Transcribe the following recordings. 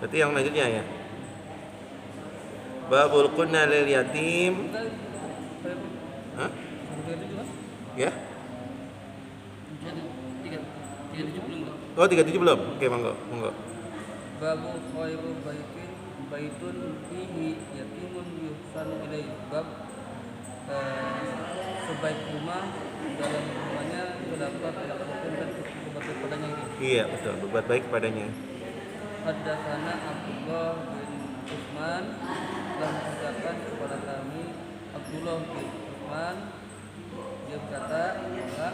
Berarti yang lanjutnya ya. Babul kunna lil yatim. Hah? Ya? 37 belum? Oke, monggo. Babu khairu baitin baitun fihi yatimun yuhsanu ilaihi. Bab sebaik rumah dalam rumahnya terdapat anak yatim dan berbuat padanya ini. Iya, betul. Berbuat baik kepadanya. Haddatsana Abdullah bin Utsman telah menceritakan kepada kami Abdullah bin Utsman, dia berkata bahwa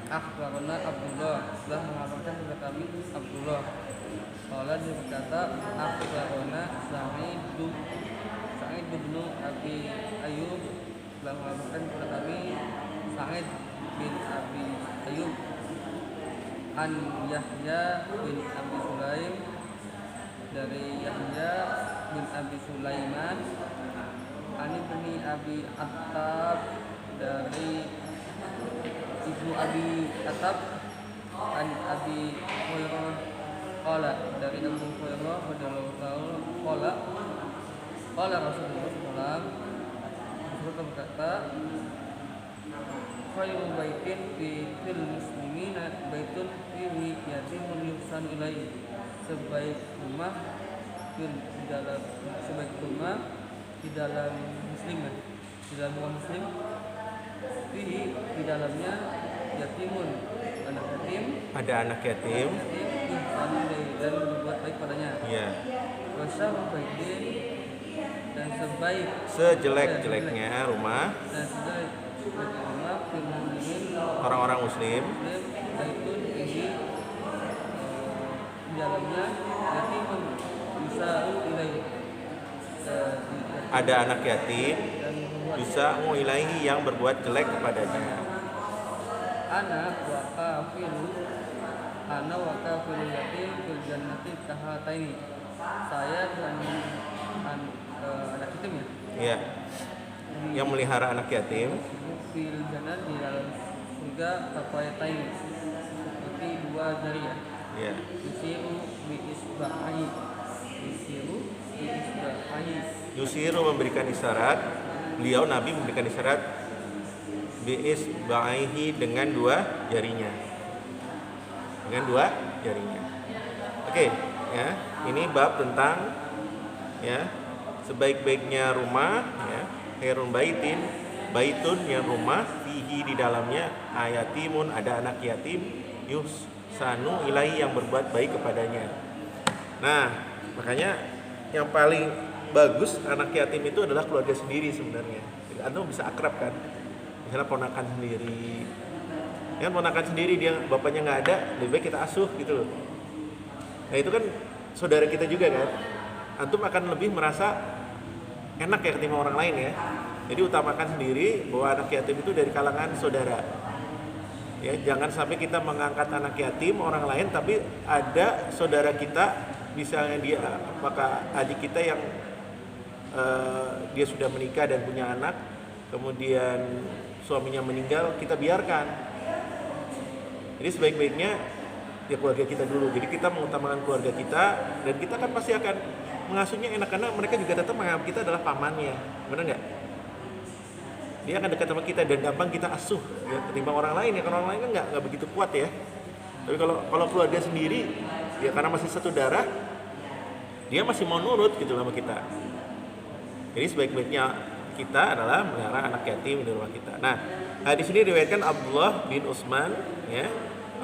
akhbarana Abdullah telah mengabarkan kepada kami Abdullah. Qala dia berkata akhbarana Sa'id bin Abi Ayyub telah mengabarkan kepada kami Sa'id bin Abi Ayyub an Yahya bin Abi Sulaim dari Yahya bin Abi Sulaiman an ibni Abi Attab dari Ibnu Abi Attab an Abi Hurairah qala dari Abu Hurairah radhiyallahu ta'ala qala Rasulullah sallallahu alaihi wasallam berkata khairu baitin fil muslimina baitun fihi yatimun yuhsan ilaihi. Sebaik rumah di dalam muslim, di dalam rumah muslim fihi di dalamnya yatimun anak yatim, Ada anak yatim. yuhsan ilaihi dan berbuat baik padanya. Iya. Wasyarru baitin dan Sejelek-jeleknya rumah rumah fil muslimin orang-orang muslim. baitun fihi di dalamnya yatimun yusa'u ilaihi. Ada anak yatim bisa ilaihi yang berbuat jelek kepadanya. Ana wa kafilu yatim fil jannati kahataini. Saya dan anak yatim ya. Iya. Yang melihara anak yatim Fil jannah di dalam surga kahataini seperti dua jari ya. iya. Yusiru bi isbahi. Yusiru memberikan isyarat. Beliau Nabi memberikan isyarat biis ba'aihi dengan dua jarinya. Oke, ya. Ini bab tentang ya sebaik-baiknya rumah ya. Khairun baitun yang rumah fihi di dalamnya ayatimun ada anak yatim yuhsanu ilaihi yang berbuat baik kepadanya. Nah, makanya yang paling bagus anak yatim itu adalah keluarga sendiri sebenarnya. Antum bisa akrab kan? Misalnya ponakan sendiri. Yang ponakan sendiri dia bapaknya nggak ada, lebih baik kita asuh gitu loh. Nah itu kan saudara kita juga kan. Antum akan lebih merasa enak ya ketimbang orang lain ya. Jadi utamakan sendiri bahwa anak yatim itu dari kalangan saudara. Ya, jangan sampai kita mengangkat anak yatim orang lain tapi ada saudara kita misalnya dia apakah adik kita yang dia sudah menikah dan punya anak, kemudian suaminya meninggal, kita biarkan. Jadi sebaik-baiknya ya keluarga kita dulu. Jadi kita mengutamakan keluarga kita dan kita kan pasti akan mengasuhnya enak karena mereka juga tetap menganggap kita adalah pamannya, benar nggak? Dia akan dekat sama kita dan gampang kita asuh ya, ketimbang orang lain ya. Karena orang lain kan nggak begitu kuat ya. Tapi kalau keluarga sendiri ya karena masih satu darah, dia masih mau nurut gitu sama kita. Jadi sebaik-baiknya kita adalah melihara anak yatim di rumah kita. Nah, hadis ini diriwayatkan Abdullah bin Utsman ya.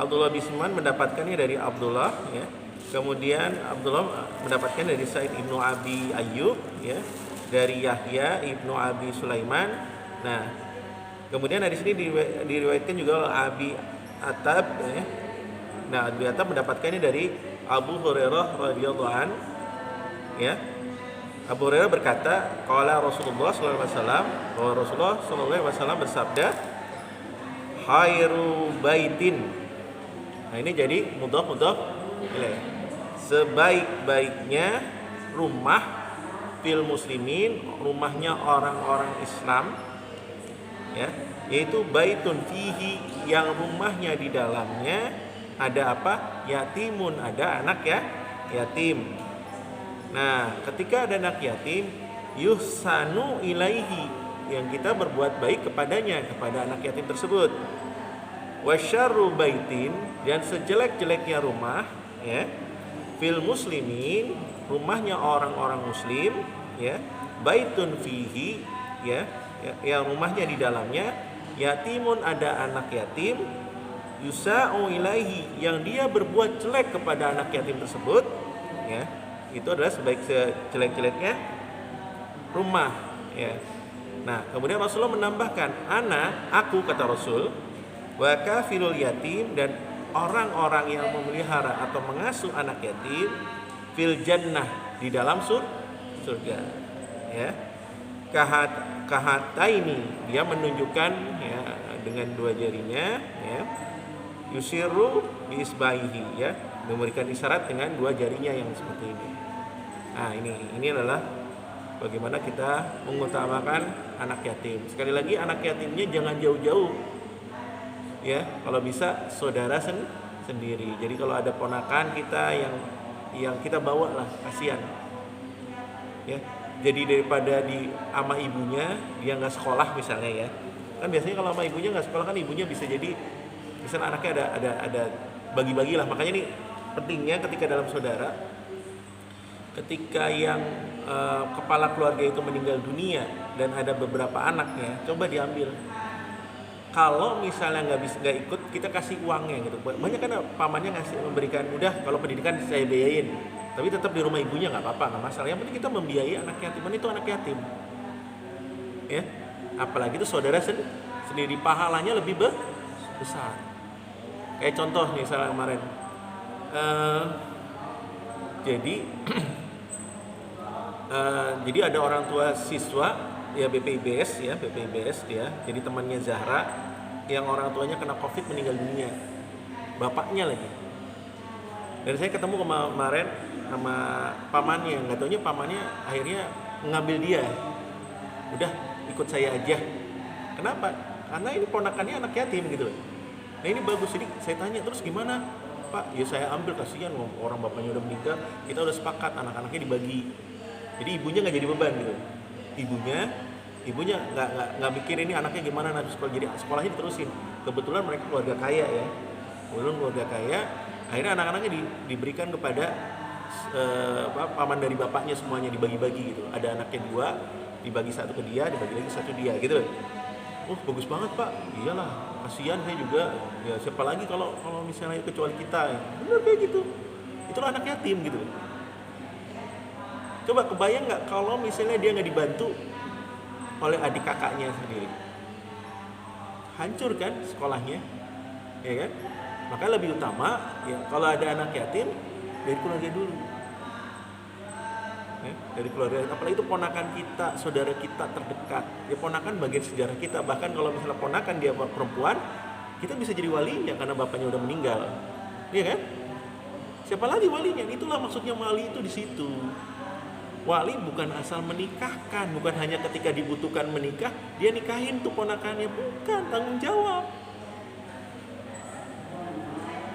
Abdullah bin Utsman mendapatkannya dari Abdullah ya. Kemudian Abdullah mendapatkan dari Sa'id ibnu Abi Ayyub ya, dari Yahya ibnu Abi Sulaiman. Nah, kemudian dari sini diriwayatkan juga oleh Abi Attab ya. Nah, Abi Attab mendapatkannya dari Abu Hurairah radhiyallahu an ya. Abu Hurairah berkata, qala Rasulullah sallallahu alaihi wasallam, bahwa Rasulullah sallallahu alaihi wasallam bersabda, khairu baitin. Nah, ini jadi mudhaf ilaih. Sebaik-baiknya rumah fil muslimin, rumahnya orang-orang Islam ya, yaitu baitun fihi yang rumahnya di dalamnya ada apa? Yatimun, ada anak ya, yatim. Nah, ketika ada anak yatim, yuhsanu ilaihi, yang kita berbuat baik kepadanya, kepada anak yatim tersebut. Wasyarru baitin, dan sejelek-jeleknya rumah, ya, fil muslimin, rumahnya orang-orang muslim, ya, baitun fihi, ya, yang rumahnya di dalamnya yatimun, ada anak yatim, yusa'u ilaihi, yang dia berbuat jelek kepada anak yatim tersebut, ya, itu adalah sejelek-jeleknya rumah, ya. Nah, kemudian Rasulullah menambahkan, aku kata Rasul, wa kafilul yatim, dan orang-orang yang memelihara atau mengasuh anak yatim, fil jannah, di dalam surga, ya. Kahataini, dia menunjukkan, ya, dengan dua jarinya, ya, yusiru bi isbaihi, ya, memberikan isyarat dengan dua jarinya yang seperti ini. Nah, ini adalah bagaimana kita mengutamakan anak yatim. Sekali lagi, anak yatimnya jangan jauh-jauh, ya, kalau bisa saudara sendiri. Jadi kalau ada ponakan kita yang kita bawa lah, kasihan, ya. Jadi daripada sama ibunya dia nggak sekolah misalnya, ya, kan biasanya kalau sama ibunya nggak sekolah kan ibunya bisa jadi misalnya anaknya ada bagi-bagi lah. Makanya ini pentingnya ketika dalam saudara, ketika yang kepala keluarga itu meninggal dunia dan ada beberapa anaknya, coba diambil. Kalau misalnya nggak ikut, kita kasih uangnya gitu. Banyak kan pamannya memberikan, udah kalau pendidikan saya biayain, tapi tetap di rumah ibunya nggak apa-apa, nggak masalah. Yang penting kita membiayai anak yatim, itu anak yatim, ya. Apalagi itu saudara sendiri, pahalanya lebih besar. Kayak contoh nih, misalnya kemarin, jadi ada orang tua siswa, ya, BPIBS dia, jadi temannya Zahra yang orang tuanya kena COVID meninggal dunia, bapaknya lagi. Dan saya ketemu kemarin sama pamannya, nggak taunya pamannya akhirnya ngambil dia, udah ikut saya aja. Kenapa? Karena ini ponakannya anak yatim gitu. Nah, ini bagus. Jadi saya tanya, terus gimana Pak? Ya saya ambil, kasihan orang bapaknya udah meninggal, kita udah sepakat anak-anaknya dibagi. Jadi ibunya nggak jadi beban gitu. Ibunya nggak mikir ini anaknya gimana nanti sekolah, jadi sekolahnya diterusin. Kebetulan mereka keluarga kaya, ya, keluarga kaya. Akhirnya anak-anaknya diberikan kepada paman dari bapaknya, semuanya dibagi-bagi gitu. Ada anaknya 2, dibagi satu ke dia, dibagi lagi satu dia gitu. Bagus banget Pak. Iyalah, kasihan saya juga. Ya siapa lagi kalau misalnya kecuali kita, ya. Bener kayak gitu. Itulah anak yatim gitu. Coba kebayang nggak kalau misalnya dia nggak dibantu oleh adik kakaknya sendiri, hancur kan sekolahnya, ya kan? Maka lebih utama, ya, kalau ada anak yatim dari keluarga dulu, ya, dari keluarga. Apalagi itu ponakan kita, saudara kita terdekat, ya, ponakan bagian sejarah kita. Bahkan kalau misalnya ponakan dia perempuan, kita bisa jadi walinya karena bapaknya udah meninggal, ya kan? Siapa lagi walinya? Itulah maksudnya wali itu di situ. Wali bukan asal menikahkan, bukan hanya ketika dibutuhkan menikah dia nikahin tuh ponakannya, bukan, tanggung jawab.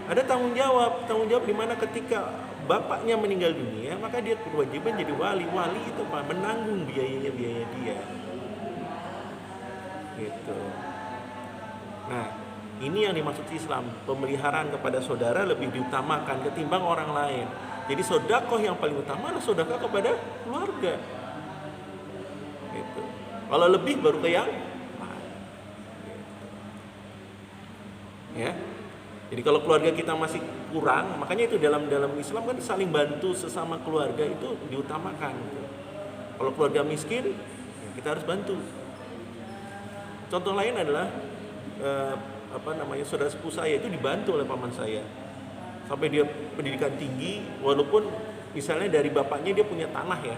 Ada tanggung jawab di mana ketika bapaknya meninggal dunia, maka dia kewajiban jadi wali. Wali itu Pak, menanggung biaya dia. Gitu. Nah, ini yang dimaksud Islam, pemeliharaan kepada saudara lebih diutamakan ketimbang orang lain. Jadi sedekah yang paling utama adalah sedekah kepada keluarga. Gitu. Kalau lebih baru ke yang lain. Gitu. Ya. Jadi kalau keluarga kita masih kurang, makanya itu dalam Islam kan saling bantu sesama keluarga itu diutamakan. Gitu. Kalau keluarga miskin, ya kita harus bantu. Contoh lain adalah saudara sepupu saya itu dibantu oleh paman saya. Sampai dia pendidikan tinggi, walaupun misalnya dari bapaknya dia punya tanah, ya.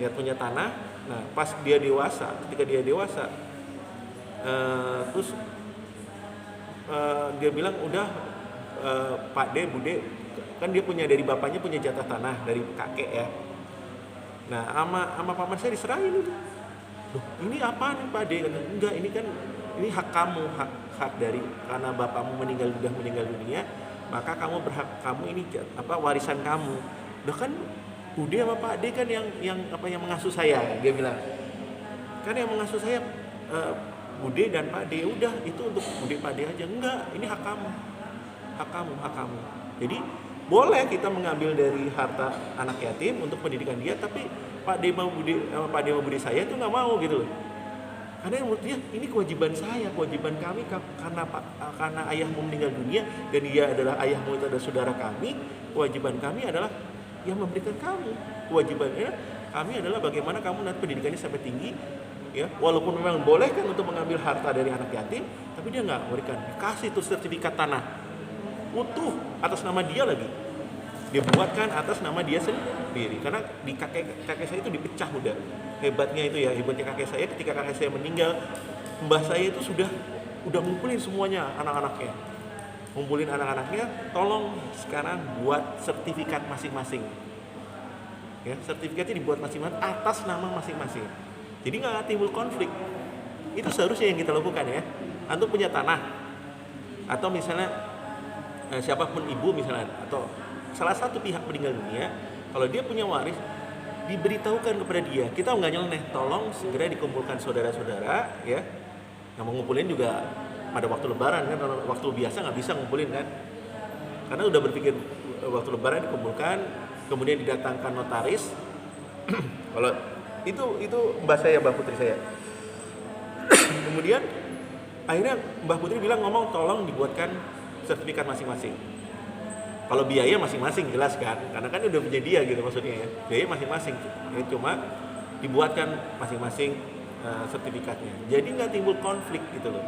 Dia punya tanah. Nah, pas dia dewasa, ketika dia dewasa, terus dia bilang, udah Pak De, Bude, kan dia punya dari bapaknya punya jatah tanah dari kakek, ya. Nah, sama paman saya diserahin itu. Loh, ini apa nih Pak De? Enggak, ini hak kamu, hak dari, karena bapakmu meninggal dunia, maka kamu berhak, kamu ini warisan kamu. Udah kan Bude sama Pak D kan yang mengasuh saya, dia bilang. Kan yang mengasuh saya Bude dan Pak D, udah itu untuk Bude Pak D aja. Enggak, ini hak kamu. Hak kamu. Jadi boleh kita mengambil dari harta anak yatim untuk pendidikan dia, tapi Pak D sama Bude saya itu nggak mau gitu loh. Karena menurut dia ini kewajiban saya, kewajiban kami karena ayahmu meninggal dunia dan dia adalah ayahmu, itu adalah saudara kami. Kewajiban kami adalah yang memberikan kamu. Kewajibannya kami adalah bagaimana kamu nanti pendidikannya sampai tinggi, ya. Walaupun memang boleh kan untuk mengambil harta dari anak yatim, tapi dia nggak memberikan. Kasih tuh sertifikat tanah utuh atas nama dia lagi. Dia buatkan atas nama dia sendiri. Karena di kakek saya itu dipecah udah. Hebatnya kakek saya, ketika kakek saya meninggal, mbah saya itu udah ngumpulin semuanya anak-anaknya. Ngumpulin anak-anaknya, tolong sekarang buat sertifikat masing-masing. Ya, sertifikatnya dibuat masing-masing atas nama masing-masing. Jadi nggak timbul konflik. Itu seharusnya yang kita lakukan ya. Antum punya tanah, atau misalnya siapapun ibu misalnya, atau salah satu pihak meninggal dunia, kalau dia punya waris, diberitahukan kepada dia, kita nggak nyeleneh, tolong segera dikumpulkan saudara-saudara, ya. Yang mau ngumpulin juga pada waktu lebaran kan, kalau waktu biasa nggak bisa ngumpulin kan, karena udah berpikir waktu lebaran dikumpulkan, kemudian didatangkan notaris. Kalau itu mbak putri saya. Kemudian akhirnya Mbah Putri bilang, ngomong tolong dibuatkan sertifikat masing-masing. Kalau biaya masing-masing jelas kan, karena kan udah punya dia gitu maksudnya ya. Biaya masing-masing, ya, cuma dibuatkan masing-masing sertifikatnya. Jadi nggak timbul konflik gitu loh.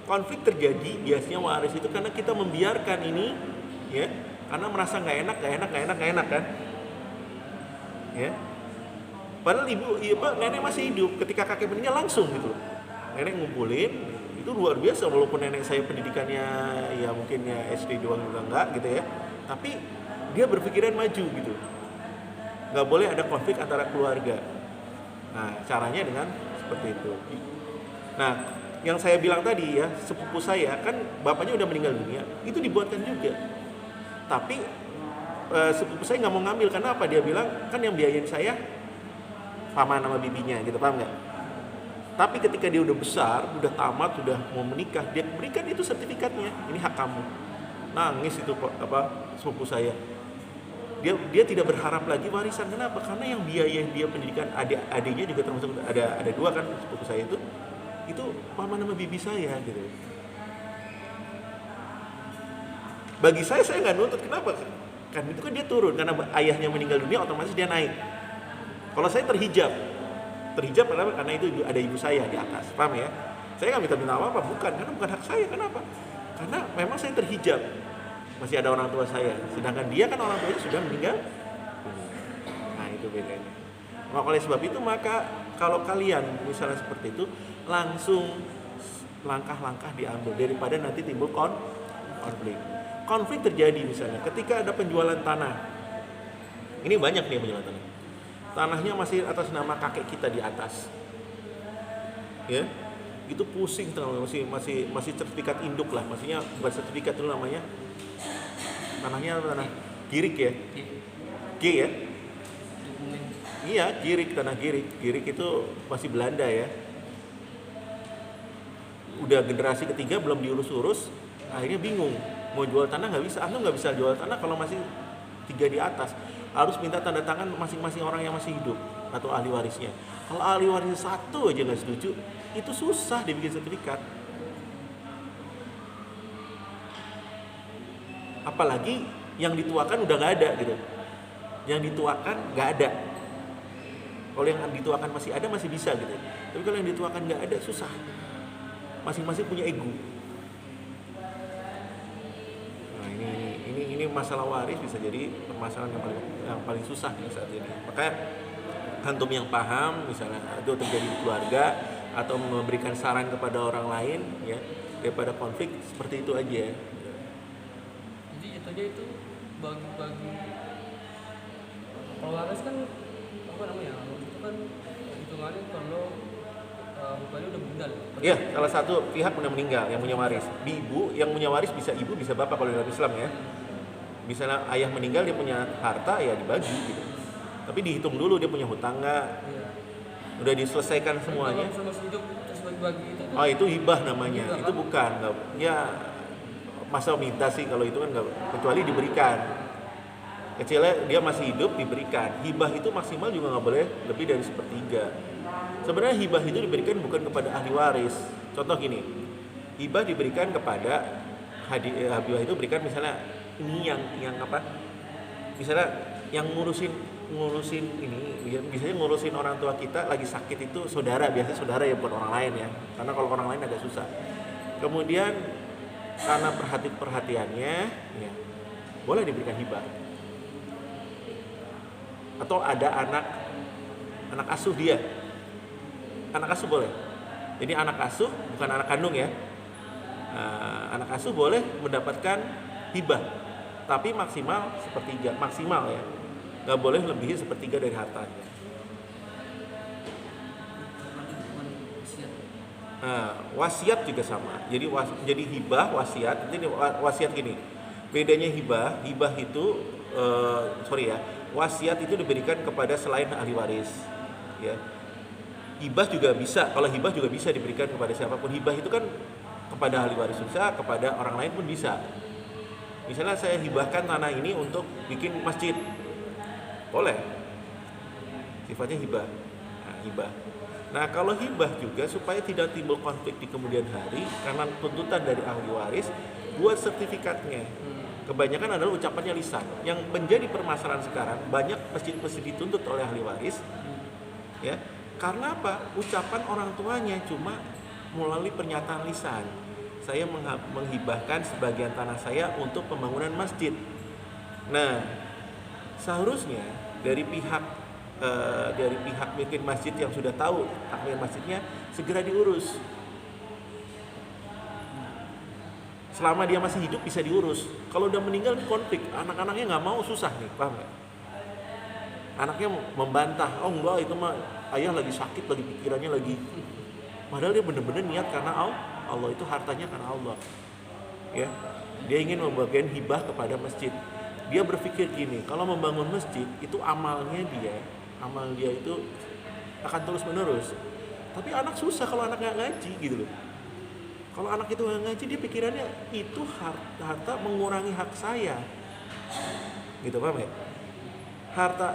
Konflik terjadi biasanya waris itu karena kita membiarkan ini, ya, karena merasa nggak enak kan, ya. Padahal nenek masih hidup ketika kakek meninggal langsung gitu loh. Nenek ngumpulin, itu luar biasa, walaupun nenek saya pendidikannya ya mungkin ya SD doang juga enggak gitu ya. Tapi dia berpikiran maju gitu. Nggak boleh ada konflik antara keluarga. Nah, caranya dengan seperti itu. Nah, yang saya bilang tadi ya, sepupu saya kan bapaknya udah meninggal dunia, itu dibuatkan juga. Tapi sepupu saya nggak mau ngambil, karena apa? Dia bilang kan yang biayain saya paman sama bibinya gitu, paham nggak? Tapi ketika dia udah besar, udah tamat, udah mau menikah, dia berikan itu sertifikatnya, ini hak kamu. Nangis itu sepupu saya. Dia tidak berharap lagi warisan. Kenapa? Karena yang biaya dia pendidikan adiknya juga termasuk, ada dua kan sepupu saya itu paman sama bibi saya gitu. Bagi saya nggak nuntut. Kenapa? Kan itu kan dia turun karena ayahnya meninggal dunia, otomatis dia naik. Kalau saya terhijab kenapa? Karena itu ada ibu saya di atas, paham ya? Saya nggak minta apa-apa, karena bukan hak saya. Kenapa? Karena memang saya terhijab, masih ada orang tua saya. Sedangkan dia kan orang tuanya sudah meninggal. Nah itu bedanya. Maka oleh sebab itu, maka kalau kalian misalnya seperti itu, langsung langkah-langkah diambil daripada nanti timbul konflik. Konflik terjadi misalnya ketika ada penjualan tanah. Ini banyak nih penjualan tanah. Tanahnya masih atas nama kakek kita di atas, ya, itu pusing, masih sertifikat induk lah, maksudnya bukan sertifikat itu namanya, tanah girik ya, G ya, iya tanah girik itu masih Belanda ya, udah generasi ketiga belum diurus-urus, akhirnya bingung mau jual tanah nggak bisa jual tanah kalau masih 3 di atas. Harus minta tanda tangan masing-masing orang yang masih hidup atau ahli warisnya. Kalau ahli warisnya 1 aja nggak setuju, itu susah dibikin sertifikat. Apalagi yang dituakan udah nggak ada gitu. Yang dituakan nggak ada. Kalau yang dituakan masih ada, masih bisa gitu. Tapi kalau yang dituakan nggak ada, susah. Masing-masing punya ego. Ini masalah waris bisa jadi permasalahan yang paling susah nih saat ini. Makanya antum yang paham, misalnya itu terjadi di keluarga atau memberikan saran kepada orang lain, ya, daripada konflik, seperti itu aja. Jadi itu aja, itu bagi kalau waris kan apa namanya? Itu kan hitungannya kalau bapaknya udah meninggal. Iya, salah satu pihak udah meninggal yang punya waris. Ibu yang punya waris bisa ibu, bisa bapak kalau dalam Islam ya. Misalnya ayah meninggal, dia punya harta, ya dibagi gitu. Tapi dihitung dulu dia punya hutang nggak, Iya. udah diselesaikan semuanya. Kalau masih hidup terus bagi-bagi itu Oh itu hibah namanya, Hibah, itu kan? bukan, nggak, ya masa minta sih kalau itu kan nggak, kecuali diberikan. Kecilnya dia masih hidup diberikan. Hibah itu maksimal juga nggak boleh lebih dari 1/3. Sebenarnya hibah itu diberikan bukan kepada ahli waris. Contoh gini, hibah diberikan kepada hibah itu berikan misalnya ini yang apa? Misalnya yang ngurusin ini, biasanya ngurusin orang tua kita lagi sakit itu saudara, biasanya saudara ya, bukan orang lain ya, karena kalau orang lain agak susah. Kemudian karena perhatiannya ya boleh diberikan hibah. Atau ada anak asuh dia, anak asuh boleh, jadi anak asuh bukan anak kandung ya. Anak asuh boleh mendapatkan hibah, tapi maksimal 1/3, maksimal ya, nggak boleh lebih 1/3 dari hartanya. Wasiat juga sama. Jadi hibah, wasiat. Ini wasiat gini. Bedanya hibah itu wasiat itu diberikan kepada selain ahli waris. Ya. Hibah juga bisa. Kalau hibah juga bisa diberikan kepada siapapun. Hibah itu kan kepada ahli waris bisa, kepada orang lain pun bisa. Misalnya saya hibahkan tanah ini untuk bikin masjid, boleh. Sifatnya hibah. Hibah. Nah, kalau hibah juga supaya tidak timbul konflik di kemudian hari karena tuntutan dari ahli waris, buat sertifikatnya. Kebanyakan adalah ucapannya lisan. Yang menjadi permasalahan sekarang, banyak masjid-masjid dituntut oleh ahli waris. Ya. Karena apa? Ucapan orang tuanya cuma melalui pernyataan lisan. Saya menghibahkan sebagian tanah saya untuk pembangunan masjid. Nah, seharusnya dari pihak mungkin masjid yang sudah tahu takmir masjidnya segera diurus. Selama dia masih hidup bisa diurus. Kalau udah meninggal konflik, anak-anaknya nggak mau, susah nih, paham nggak? Anaknya membantah, oh enggak, itu mah ayah lagi sakit, lagi pikirannya lagi. Padahal dia benar-benar niat karena Allah, itu hartanya karena Allah. Ya, dia ingin membagikan hibah kepada masjid. Dia berpikir gini, kalau membangun masjid itu amal dia itu akan terus menerus. Tapi anak susah kalau anak nggak ngaji gitu loh. Kalau anak itu nggak ngaji, dia pikirannya itu harta mengurangi hak saya, gitu, paham ya? Harta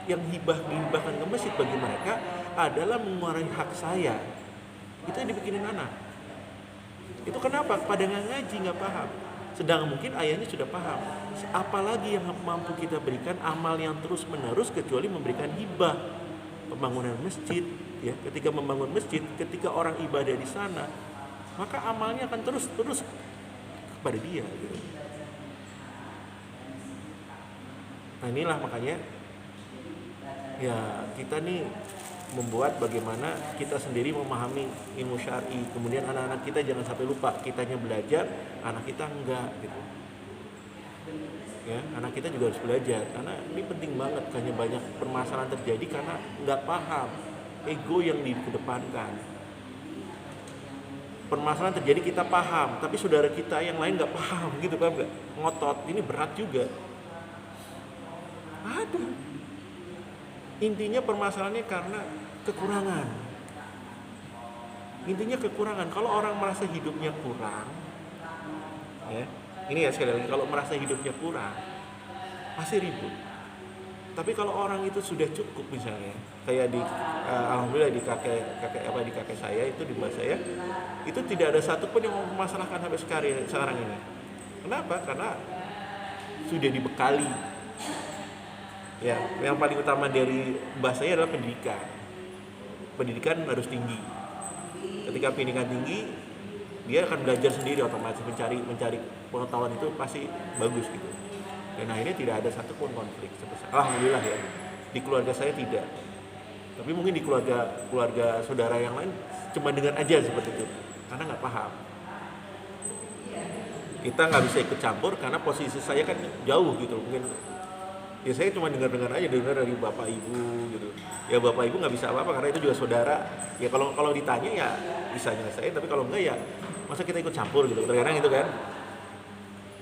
yang dihibahkan ke masjid bagi mereka adalah mengurangi hak saya. Itu yang dipikinin anak. Itu kenapa? Pada nggak ngaji, nggak paham. Sedang mungkin ayahnya sudah paham. Apalagi yang mampu kita berikan amal yang terus menerus kecuali memberikan hibah, pembangunan masjid. Ya, ketika membangun masjid, ketika orang ibadah di sana, maka amalnya akan terus kepada dia. Gitu. Nah inilah makanya ya kita nih membuat bagaimana kita sendiri memahami ilmu syar'i, kemudian anak-anak kita jangan sampai lupa, kitanya belajar, anak kita enggak gitu. Ya, anak kita juga harus belajar karena ini penting banget, hanya banyak permasalahan terjadi karena nggak paham, ego yang dikedepankan. Permasalahan terjadi kita paham, tapi saudara kita yang lain nggak paham gitu, paham nggak? Ngotot, ini berat juga. Ada. Intinya permasalahannya karena kekurangan. Intinya kekurangan. Kalau orang merasa hidupnya kurang, ya, ini ya sekali lagi, kalau merasa hidupnya kurang, pasti ribut. Tapi kalau orang itu sudah cukup misalnya, kayak alhamdulillah di kakek saya itu, di mbak saya, itu tidak ada satupun yang memasalahkan sampai sekarang ini. Kenapa? Karena sudah dibekali. Ya, yang paling utama dari mbah saya adalah pendidikan. Pendidikan harus tinggi. Ketika pendidikan tinggi, dia akan belajar sendiri otomatis, mencari pengetahuan itu pasti bagus gitu. Dan akhirnya tidak ada satupun konflik sebesar. Alhamdulillah ya. Di keluarga saya tidak. Tapi mungkin di keluarga saudara yang lain cuma dengar aja seperti itu, karena nggak paham. Kita nggak bisa ikut campur karena posisi saya kan jauh gitu, mungkin. Ya saya cuma dengar aja, dengar dari bapak ibu gitu. Ya bapak ibu nggak bisa apa-apa karena itu juga saudara. Ya kalau ditanya ya bisa nyelesain, tapi kalau enggak ya masa kita ikut campur gitu. Terkadang gitu kan.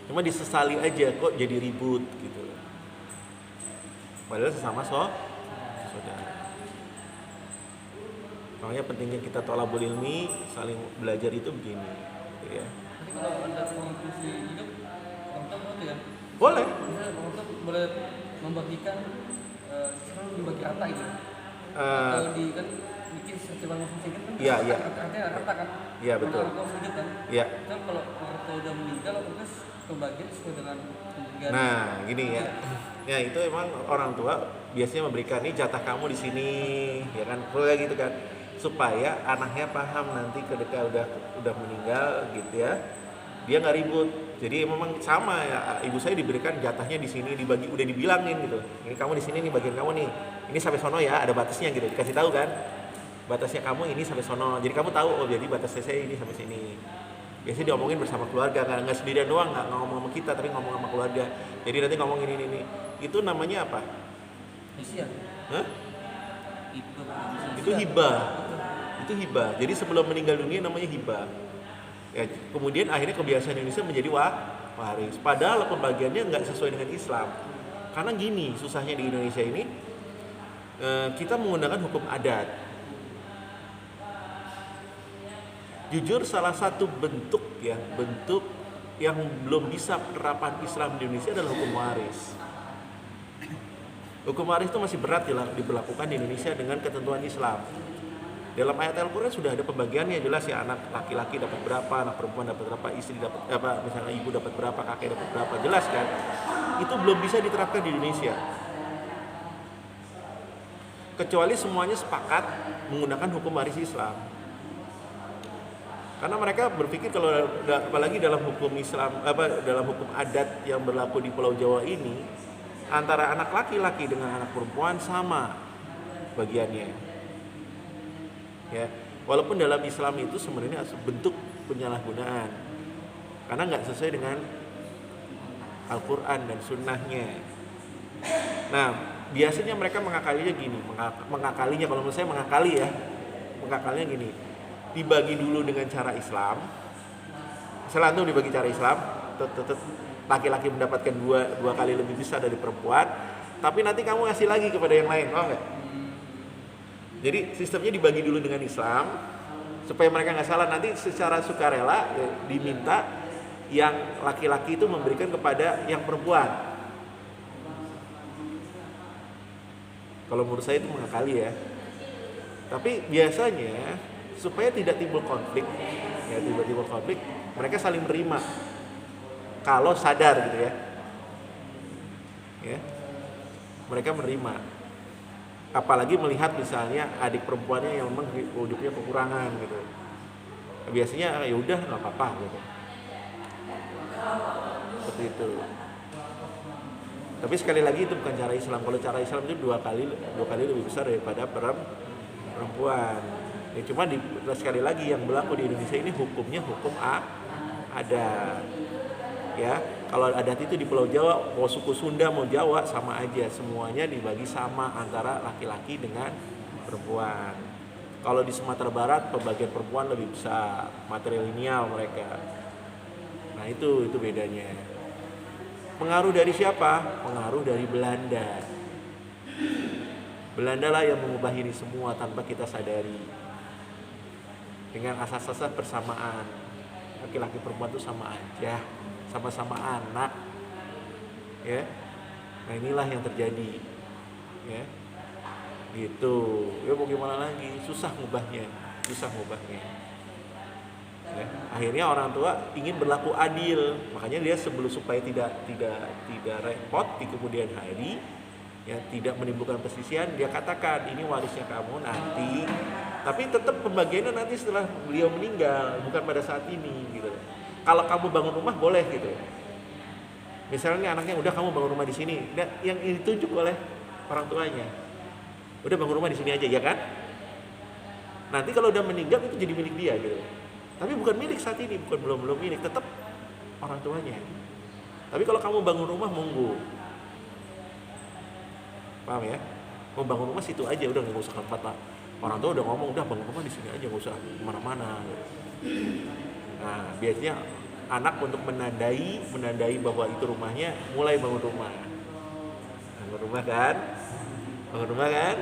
Cuma disesali aja kok jadi ribut gitu. padahal sesama saudara. Makanya pentingnya kita thalabul ilmi, saling belajar itu begini, gitu ya. Jadi kalau ada konklusi hidup, orang tua boleh kan? Boleh. Misalnya orang tua boleh membagikan, selalu dibagi rata gitu. Atau di kan bikin setiap masing-masing kan? Iya. Artinya rata kan? Iya, betul. Orang tua hidup kan? Iya. Kan kalau orang tua udah meninggal, otomatis pembagian sesuai dengan pembagian. Nah, gini ya. Ya itu emang orang tua biasanya memberikan nih jatah kamu di sini, ya kan? Kalau kayak gitu kan, supaya anaknya paham nanti ketika udah meninggal gitu ya, dia nggak ribut. Jadi memang sama ya, ibu saya diberikan jatahnya di sini, dibagi, udah dibilangin gitu. Ini kamu di sini nih, bagian kamu nih. Ini sampai sono ya, ada batasnya gitu. Dikasih tahu kan, batasnya kamu ini sampai sono. Jadi kamu tahu, oh jadi batasnya saya ini sampai sini. Biasanya diomongin bersama keluarga, nggak sendirian doang, nggak ngomong sama kita, tapi ngomong sama keluarga. Jadi nanti ngomong ini. Itu namanya apa? Wasiat. Hah? Itu Itu hibah. Jadi sebelum meninggal dunia namanya hibah. Ya, kemudian akhirnya kebiasaan Indonesia menjadi waris. Padahal pembagiannya nggak sesuai dengan Islam. Karena gini, susahnya di Indonesia ini, kita menggunakan hukum adat. Jujur salah satu bentuk yang belum bisa penerapan Islam di Indonesia adalah hukum waris. Hukum waris itu masih berat diberlakukan di Indonesia dengan ketentuan Islam. Dalam ayat Al-Quran sudah ada pembagiannya jelas ya, anak laki-laki dapat berapa, anak perempuan dapat berapa, istri dapat apa, misalnya ibu dapat berapa, kakek dapat berapa, jelas kan? Itu belum bisa diterapkan di Indonesia. Kecuali semuanya sepakat menggunakan hukum waris Islam. Karena mereka berpikir kalau apalagi dalam hukum Islam, dalam hukum adat yang berlaku di Pulau Jawa ini, antara anak laki-laki dengan anak perempuan sama bagiannya. Ya, walaupun dalam Islam itu sebenarnya bentuk penyalahgunaan, karena nggak sesuai dengan Al-Quran dan Sunnahnya. Nah, biasanya mereka mengakalinya gini, kalau menurut saya mengakalinya gini, dibagi dulu dengan cara Islam, selalu dibagi cara Islam, laki-laki mendapatkan dua kali lebih besar dari perempuan, tapi nanti kamu ngasih lagi kepada yang lain, paham nggak? Jadi sistemnya dibagi dulu dengan Islam supaya mereka nggak salah. Nanti secara sukarela ya, diminta yang laki-laki itu memberikan kepada yang perempuan. Kalau menurut saya itu mengakali ya. Tapi biasanya supaya tidak timbul konflik, mereka saling menerima. Kalau sadar gitu ya, mereka menerima. Apalagi melihat misalnya adik perempuannya yang memang hidupnya kekurangan gitu, biasanya ya udah nggak apa-apa gitu, seperti itu. Tapi sekali lagi itu bukan cara Islam. Kalau cara Islam itu dua kali lebih besar daripada perempuan. Ya cuma sekali lagi yang berlaku di Indonesia ini hukumnya hukum adat. Ya, kalau adat itu di Pulau Jawa, mau suku Sunda mau Jawa sama aja, semuanya dibagi sama antara laki-laki dengan perempuan. Kalau di Sumatera Barat pembagian perempuan lebih besar, matrilineal mereka. Nah itu bedanya. Pengaruh dari siapa? Pengaruh dari Belanda. Belanda lah yang mengubah ini semua tanpa kita sadari. Dengan asas-asas persamaan, laki-laki perempuan itu sama aja, sama-sama anak, ya. Nah inilah yang terjadi, ya. Gitu. Ya mau gimana lagi? Susah ngubahnya. Ya. Akhirnya orang tua ingin berlaku adil, makanya dia supaya tidak repot di kemudian hari, ya, tidak menimbulkan perselisihan, dia katakan ini warisnya kamu nanti, tapi tetap pembagiannya nanti setelah beliau meninggal, bukan pada saat ini gitu. Kalau kamu bangun rumah boleh gitu. Misalnya anaknya udah kamu bangun rumah di sini, yang ditunjuk oleh orang tuanya. Udah bangun rumah di sini aja ya kan? Nanti kalau udah meninggal itu jadi milik dia gitu. Tapi bukan milik saat ini, belum milik, tetap orang tuanya. Tapi kalau kamu bangun rumah monggo. Paham ya? Mau bangun rumah situ aja, udah nggak usah ke tempat. Orang tua udah ngomong, udah bangun rumah di sini aja, nggak usah kemana-mana. Nah, biasanya anak untuk menandai bahwa itu rumahnya, mulai bangun rumah rumah kan? Bangun rumah kan?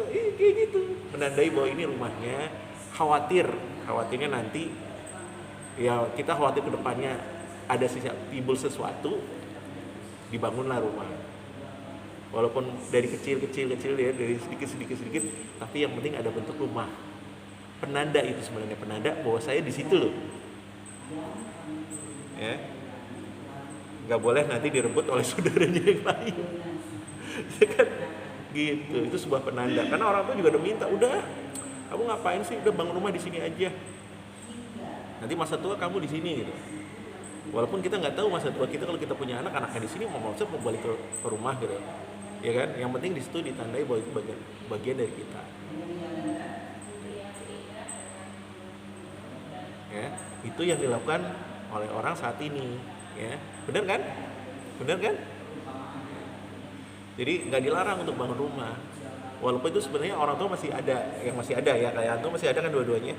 Kayak gitu, menandai bahwa ini rumahnya. Khawatirnya nanti ya kita khawatir ke depannya ada timbul sesuatu, dibangunlah rumah. Walaupun dari kecil ya, dari sedikit, tapi yang penting ada bentuk rumah. Penanda itu sebenarnya, penanda bahwa saya di situ loh. Ya. Nggak boleh nanti direbut oleh saudaranya yang lain. Ya kan? Gitu, itu sebuah penanda. Karena orang tua juga udah minta, udah, kamu ngapain sih? Udah bangun rumah di sini aja. Nanti masa tua kamu di sini gitu. Walaupun kita nggak tahu masa tua kita kalau kita punya anaknya di sini mau balik ke rumah gitu. Ya kan? Yang penting di situ ditandai bahwa itu bagian dari kita. Ya, itu yang dilakukan oleh orang saat ini, ya. Benar kan? Jadi nggak dilarang untuk bangun rumah. Walaupun itu sebenarnya orang tua masih ada ya, kayak antum masih ada kan dua-duanya.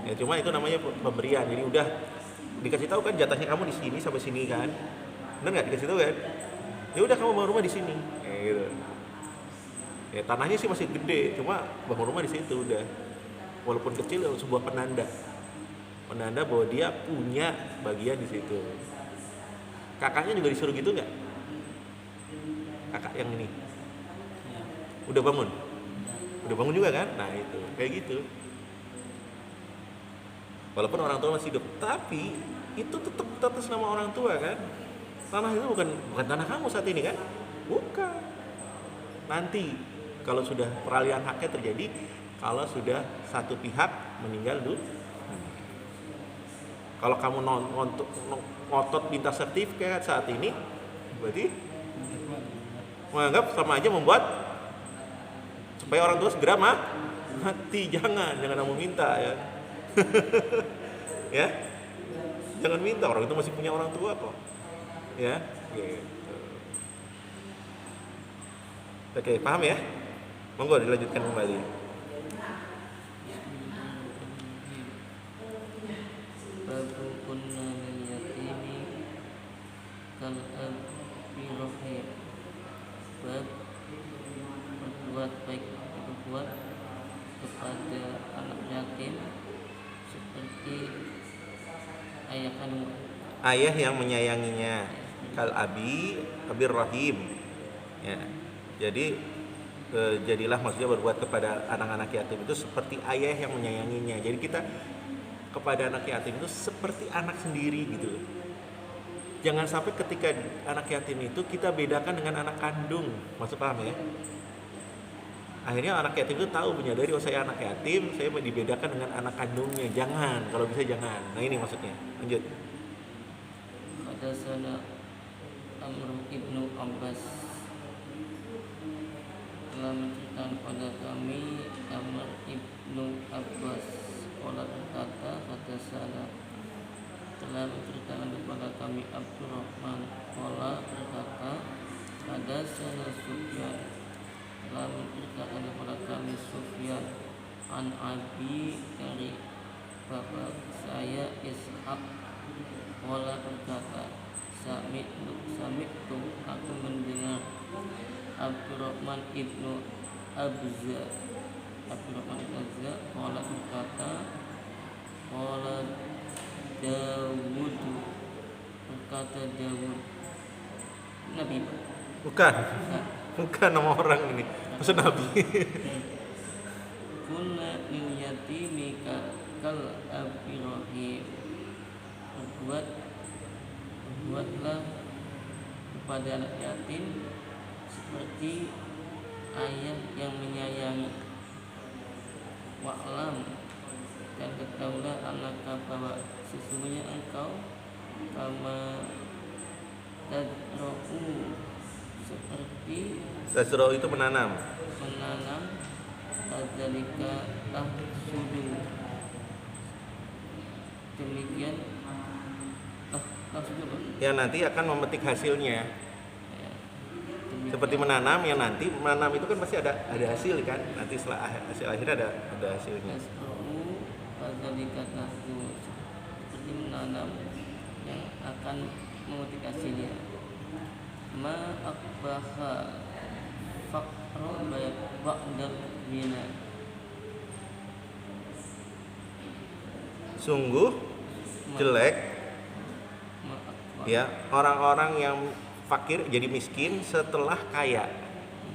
Ya cuma itu namanya pemberian. Jadi udah dikasih tahu kan jatahnya kamu di sini sampai sini kan. Benar nggak dikasih tahu kan? Ya udah kamu bangun rumah di sini. Gitu. Ya tanahnya sih masih gede, cuma bangun rumah di situ udah. Walaupun kecil sebuah penanda bahwa dia punya bagian di situ. Kakaknya juga disuruh gitu nggak? Kakak yang ini udah bangun juga kan? Nah itu kayak gitu. Walaupun orang tua masih hidup, tapi itu tetap atas nama orang tua kan. Tanah itu bukan tanah kamu saat ini kan? Bukan. Nanti kalau sudah peralihan haknya terjadi, kalau sudah satu pihak meninggal dulu. Kalau kamu ngotot minta sertifikat saat ini, berarti menganggap sama aja membuat supaya orang tua segera mati. Jangan kamu minta ya. Ya, jangan minta, orang itu masih punya orang tua kok. Ya, gitu. Oke, paham ya? Monggo dilanjutkan kembali. Bab berbuat kepada anak yatim seperti ayah kandung, Ayah yang menyayanginya, kal abir rahim. Ya. Jadi jadilah maksudnya berbuat kepada anak-anak yatim itu seperti ayah yang menyayanginya. Jadi kita kepada anak yatim itu seperti anak sendiri gitu. Jangan sampai ketika anak yatim itu kita bedakan dengan anak kandung. Maksud paham ya? Akhirnya anak yatim itu tahu, menyadari oh saya anak yatim, saya dibedakan dengan anak kandungnya. Jangan, kalau bisa jangan. Nah ini maksudnya. Lanjut. Hadatsana Amr ibnu Abbas telah menceritakan pada kami Amr ibnu Abbas qala berkata hadatsana telah menceritakan kepada kami Abdurrahman qala berkata hadatsana Sufyan telah menceritakan kepada kami Sufyan an Abi dari bapak saya Ishaq qala berkata Sami'tu aku mendengar Abdurrahman ibnu Abza qala berkata qala Dawud berkata Dawud Nabi bukan nama orang ini, maksud Nabi. Kunna lil yatimi kal abirahim berbuatlah kepada anak yatim seperti ayah yang menyayangi. Wa'lam dan ketahuilah anak bahwa sesungguhnya engkau kama tadro'u seperti Tasro itu menanam. Tadzalika tahsudu demikian yang nanti akan memetik hasilnya. Ya, seperti menanam, yang nanti menanam itu kan pasti ada hasil kan, nanti setelah hasil akhirnya ada hasilnya. Tadzalika tahsudu seperti menanam yang akan memetik hasilnya. ma akbaha faqru ba'dal ghina. Sungguh jelek Ma akbaha ya orang-orang yang fakir jadi miskin setelah kaya.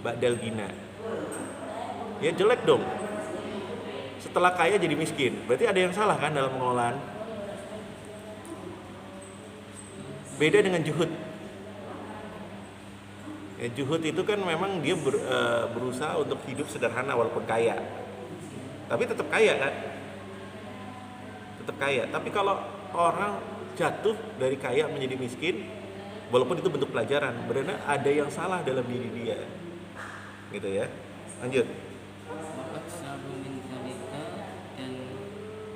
Ba'dal gina. Ya jelek dong. Setelah kaya jadi miskin. Berarti ada yang salah kan dalam pengelolaan? Beda dengan juhud. Ya, juhud itu kan memang dia berusaha untuk hidup sederhana walaupun kaya. Tapi tetap kaya kan? Tetap kaya. Tapi kalau orang jatuh dari kaya menjadi miskin, walaupun itu bentuk pelajaran, berarti ada yang salah dalam diri dia. Gitu ya. Lanjut. aksaru min dzalika, dan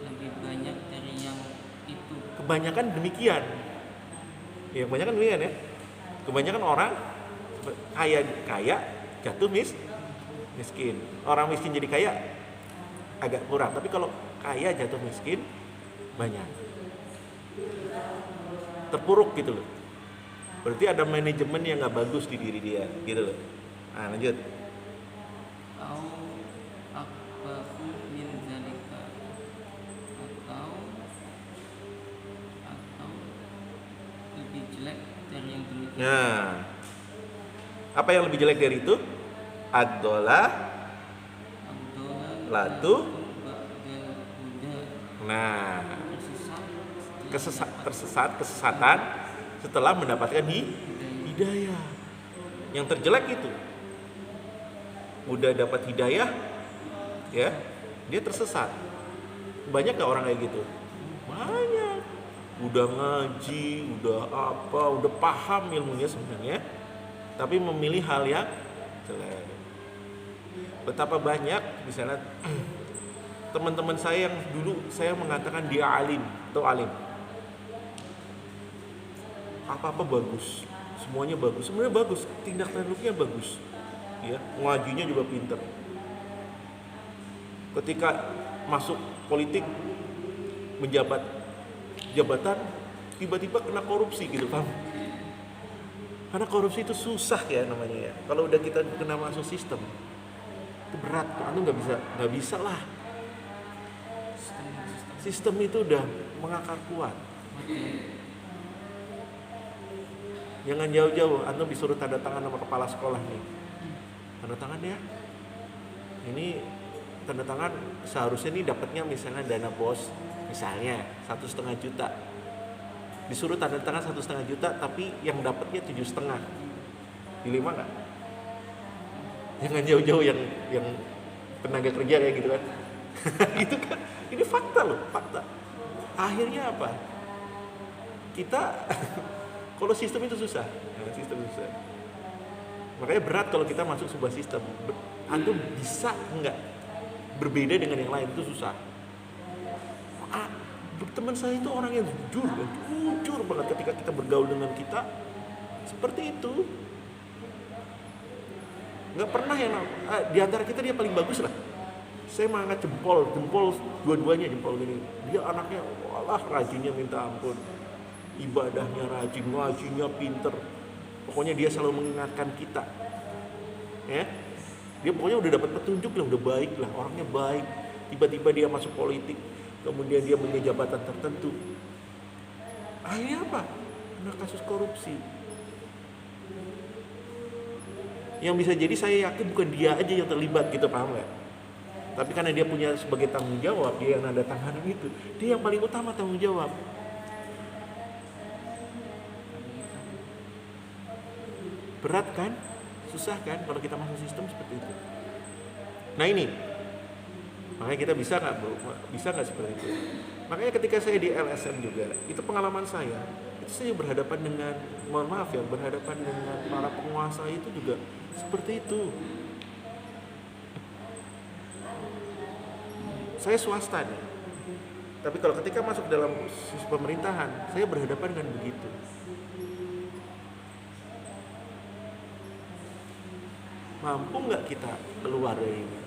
lebih banyak dari yang itu. Kebanyakan demikian. Ya, kebanyakan demikian ya. Kebanyakan orang kaya jatuh miskin. Orang miskin jadi kaya agak kurang. Tapi kalau kaya jatuh miskin banyak. Terpuruk gitu loh. Berarti ada manajemen yang nggak bagus di diri dia, gitu loh. Nah, lanjut. Au akbahu min dzalika, atau lebih jelek dari yang demikian. Nah, apa yang lebih jelek dari itu? Ad-dolah Abdullah latu. ba'dal huda, Nah, tersesat kesesatan setelah mendapatkan hidayah. Yang terjelek itu udah dapat hidayah, ya dia tersesat. Banyak gak orang kayak gitu? Banyak. Udah ngaji, udah apa, udah paham ilmunya sebenarnya, tapi memilih hal yang jelek. Betapa banyak misalnya teman-teman saya yang dulu saya mengatakan dia alim atau alim, apa-apa bagus, semuanya bagus, sebenarnya bagus, tindak tanduknya bagus, ya ngajinya juga pinter. Ketika masuk politik menjabat jabatan, tiba-tiba kena korupsi gitu, paham? Karena korupsi itu susah ya namanya ya. Kalau udah kita kena masuk sistem itu berat, itu nggak bisa lah. Sistem itu udah mengakar kuat. Jangan jauh-jauh, Anda disuruh tanda tangan sama kepala sekolah nih. Tanda tangan ya. Ini tanda tangan seharusnya nih dapatnya misalnya dana bos, misalnya 1,5 juta. Disuruh tanda tangan 1,5 juta, tapi yang dapatnya 7,5. Dilema nggak? Jangan jauh-jauh yang tenaga kerja kayak gitu kan. Gitu kan. Ini fakta loh, fakta. Akhirnya apa? Kita kalau sistem itu susah, sistem itu susah. Makanya berat kalau kita masuk sebuah sistem. Antum bisa nggak berbeda dengan yang lain, itu susah. Teman saya itu orang yang jujur banget ketika kita bergaul dengan kita seperti itu. Nggak pernah yang di antara kita dia paling bagus lah. Saya mengangkat jempol dua-duanya jempol gini. Dia anaknya walah rajinnya minta ampun. Ibadahnya rajin, ngajinya pinter. Pokoknya dia selalu mengingatkan kita. Ya. Dia pokoknya udah dapat petunjuk lah, udah baik lah, orangnya baik. Tiba-tiba dia masuk politik, kemudian dia punya jabatan tertentu. Akhirnya apa? Kena kasus korupsi. Yang bisa jadi saya yakin bukan dia aja yang terlibat gitu, paham nggak? Tapi karena dia punya sebagai tanggung jawab, dia yang nanda tangan itu, dia yang paling utama tanggung jawab. Berat kan? Susah kan kalau kita masuk sistem seperti itu. Nah ini, makanya kita bisa nggak seperti itu. Makanya ketika saya di LSM juga, itu pengalaman saya. Itu saya berhadapan dengan, mohon maaf ya, berhadapan dengan para penguasa itu juga seperti itu. Saya swasta nih, tapi kalau ketika masuk dalam pemerintahan, saya berhadapan dengan begitu. Mampu nggak kita keluar dari ini?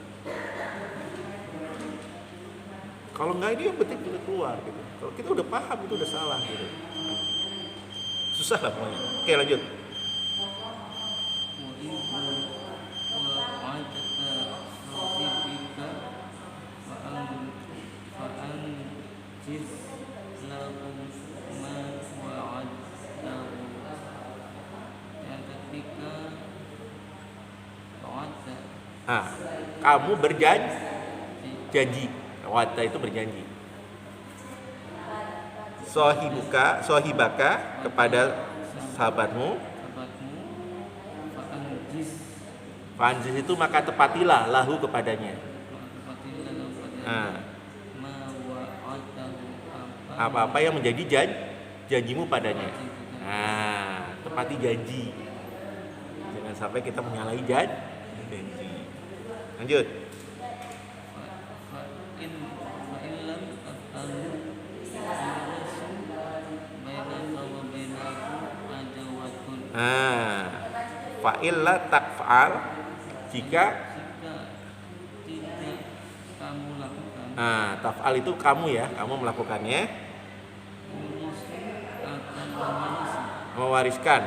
Kalau nggak, ini yang penting kita keluar gitu. Kalau kita udah paham itu udah salah gitu. Susah lah pokoknya. Oke, lanjut. Ah, kamu berjanji. Wa'ada itu berjanji. Sohibaka kepada sahabatmu. sahabatmu fa'anjis Fanjis itu maka tepatilah lahu kepadanya. tepatilah kepadanya Nah, ma wa'adahu apa-apa yang menjadi janjimu padanya. Nah, tepati janji. Jangan sampai kita menyalahi janji. Lanjut. fa'in lam taf'alu fa'arasu bainaka wa bainahu adawatun. Fa'illa takfa'al jika tidak kamu lakukan taf'al itu kamu ya, kamu melakukannya, Yurisu akan mewariskan mewariskan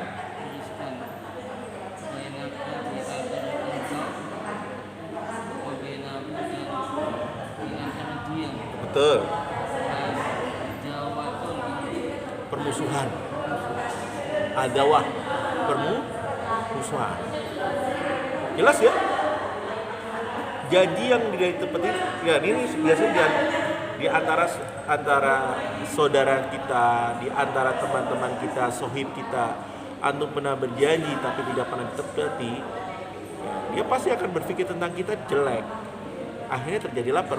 bainaka di antara engkau wa bainahu dan di antara dia betul jawatun permusuhan, adawah, permusuhan. Jelas ya? Janji yang tidak ditepati, ya ini biasanya di antara saudara kita, di antara teman-teman kita, sohib kita, antum pernah berjanji tapi tidak pernah ditepati, ya, dia pasti akan berpikir tentang kita jelek. Akhirnya terjadilah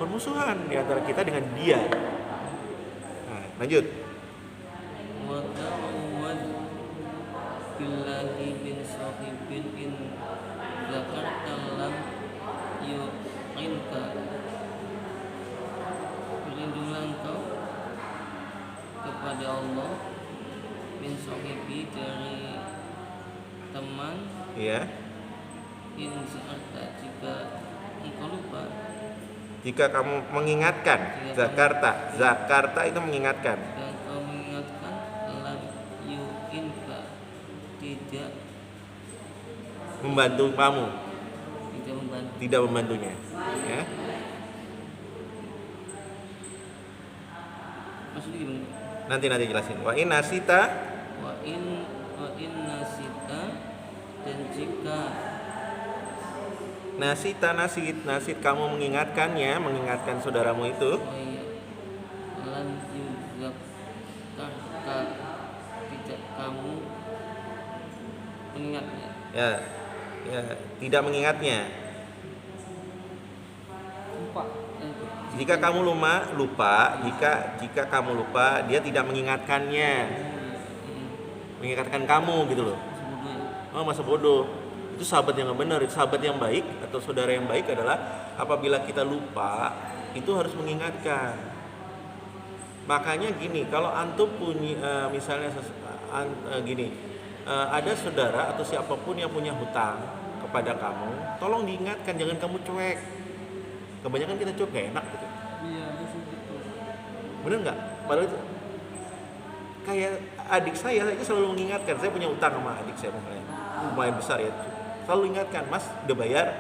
permusuhan di antara kita dengan dia. Nah, lanjut. wa ta'awwad billahi bin sahibin in zakarta lam yu'inka. Berlindunglah engkau kepada Allah bin sahibi dari teman Ya, in zakarta jika engkau lupa jika kamu mengingatkan, Zakarta itu mengingatkan. dan kau mengingatkan lam yu'inka tidak Membantu kamu, membantu. tidak membantunya. Ya. Maksudnya gimana? Nanti jelasin. Wa in nasita Wa in nasita dan jika nasid kamu mengingatkan saudaramu itu, lan yuzakarta tidak kamu mengingatnya ya tidak mengingatnya. lupa. Jika kamu jika kamu lupa, dia tidak mengingatkannya, mengingatkan kamu gitu loh. sebetulnya Oh, masa bodoh. Itu sahabat yang benar. Itu sahabat yang baik atau saudara yang baik adalah apabila kita lupa, itu harus mengingatkan. Makanya gini, kalau antum punya misalnya gini, ada saudara atau siapapun yang punya hutang kepada kamu, tolong diingatkan, jangan kamu cuek. Kebanyakan kita cuek, gak enak gitu. Iya, itu gitu. Bener nggak? Padahal itu kayak adik saya itu selalu mengingatkan. Saya punya utang sama adik saya lumayan besar ya. Selalu ingatkan, Mas udah bayar?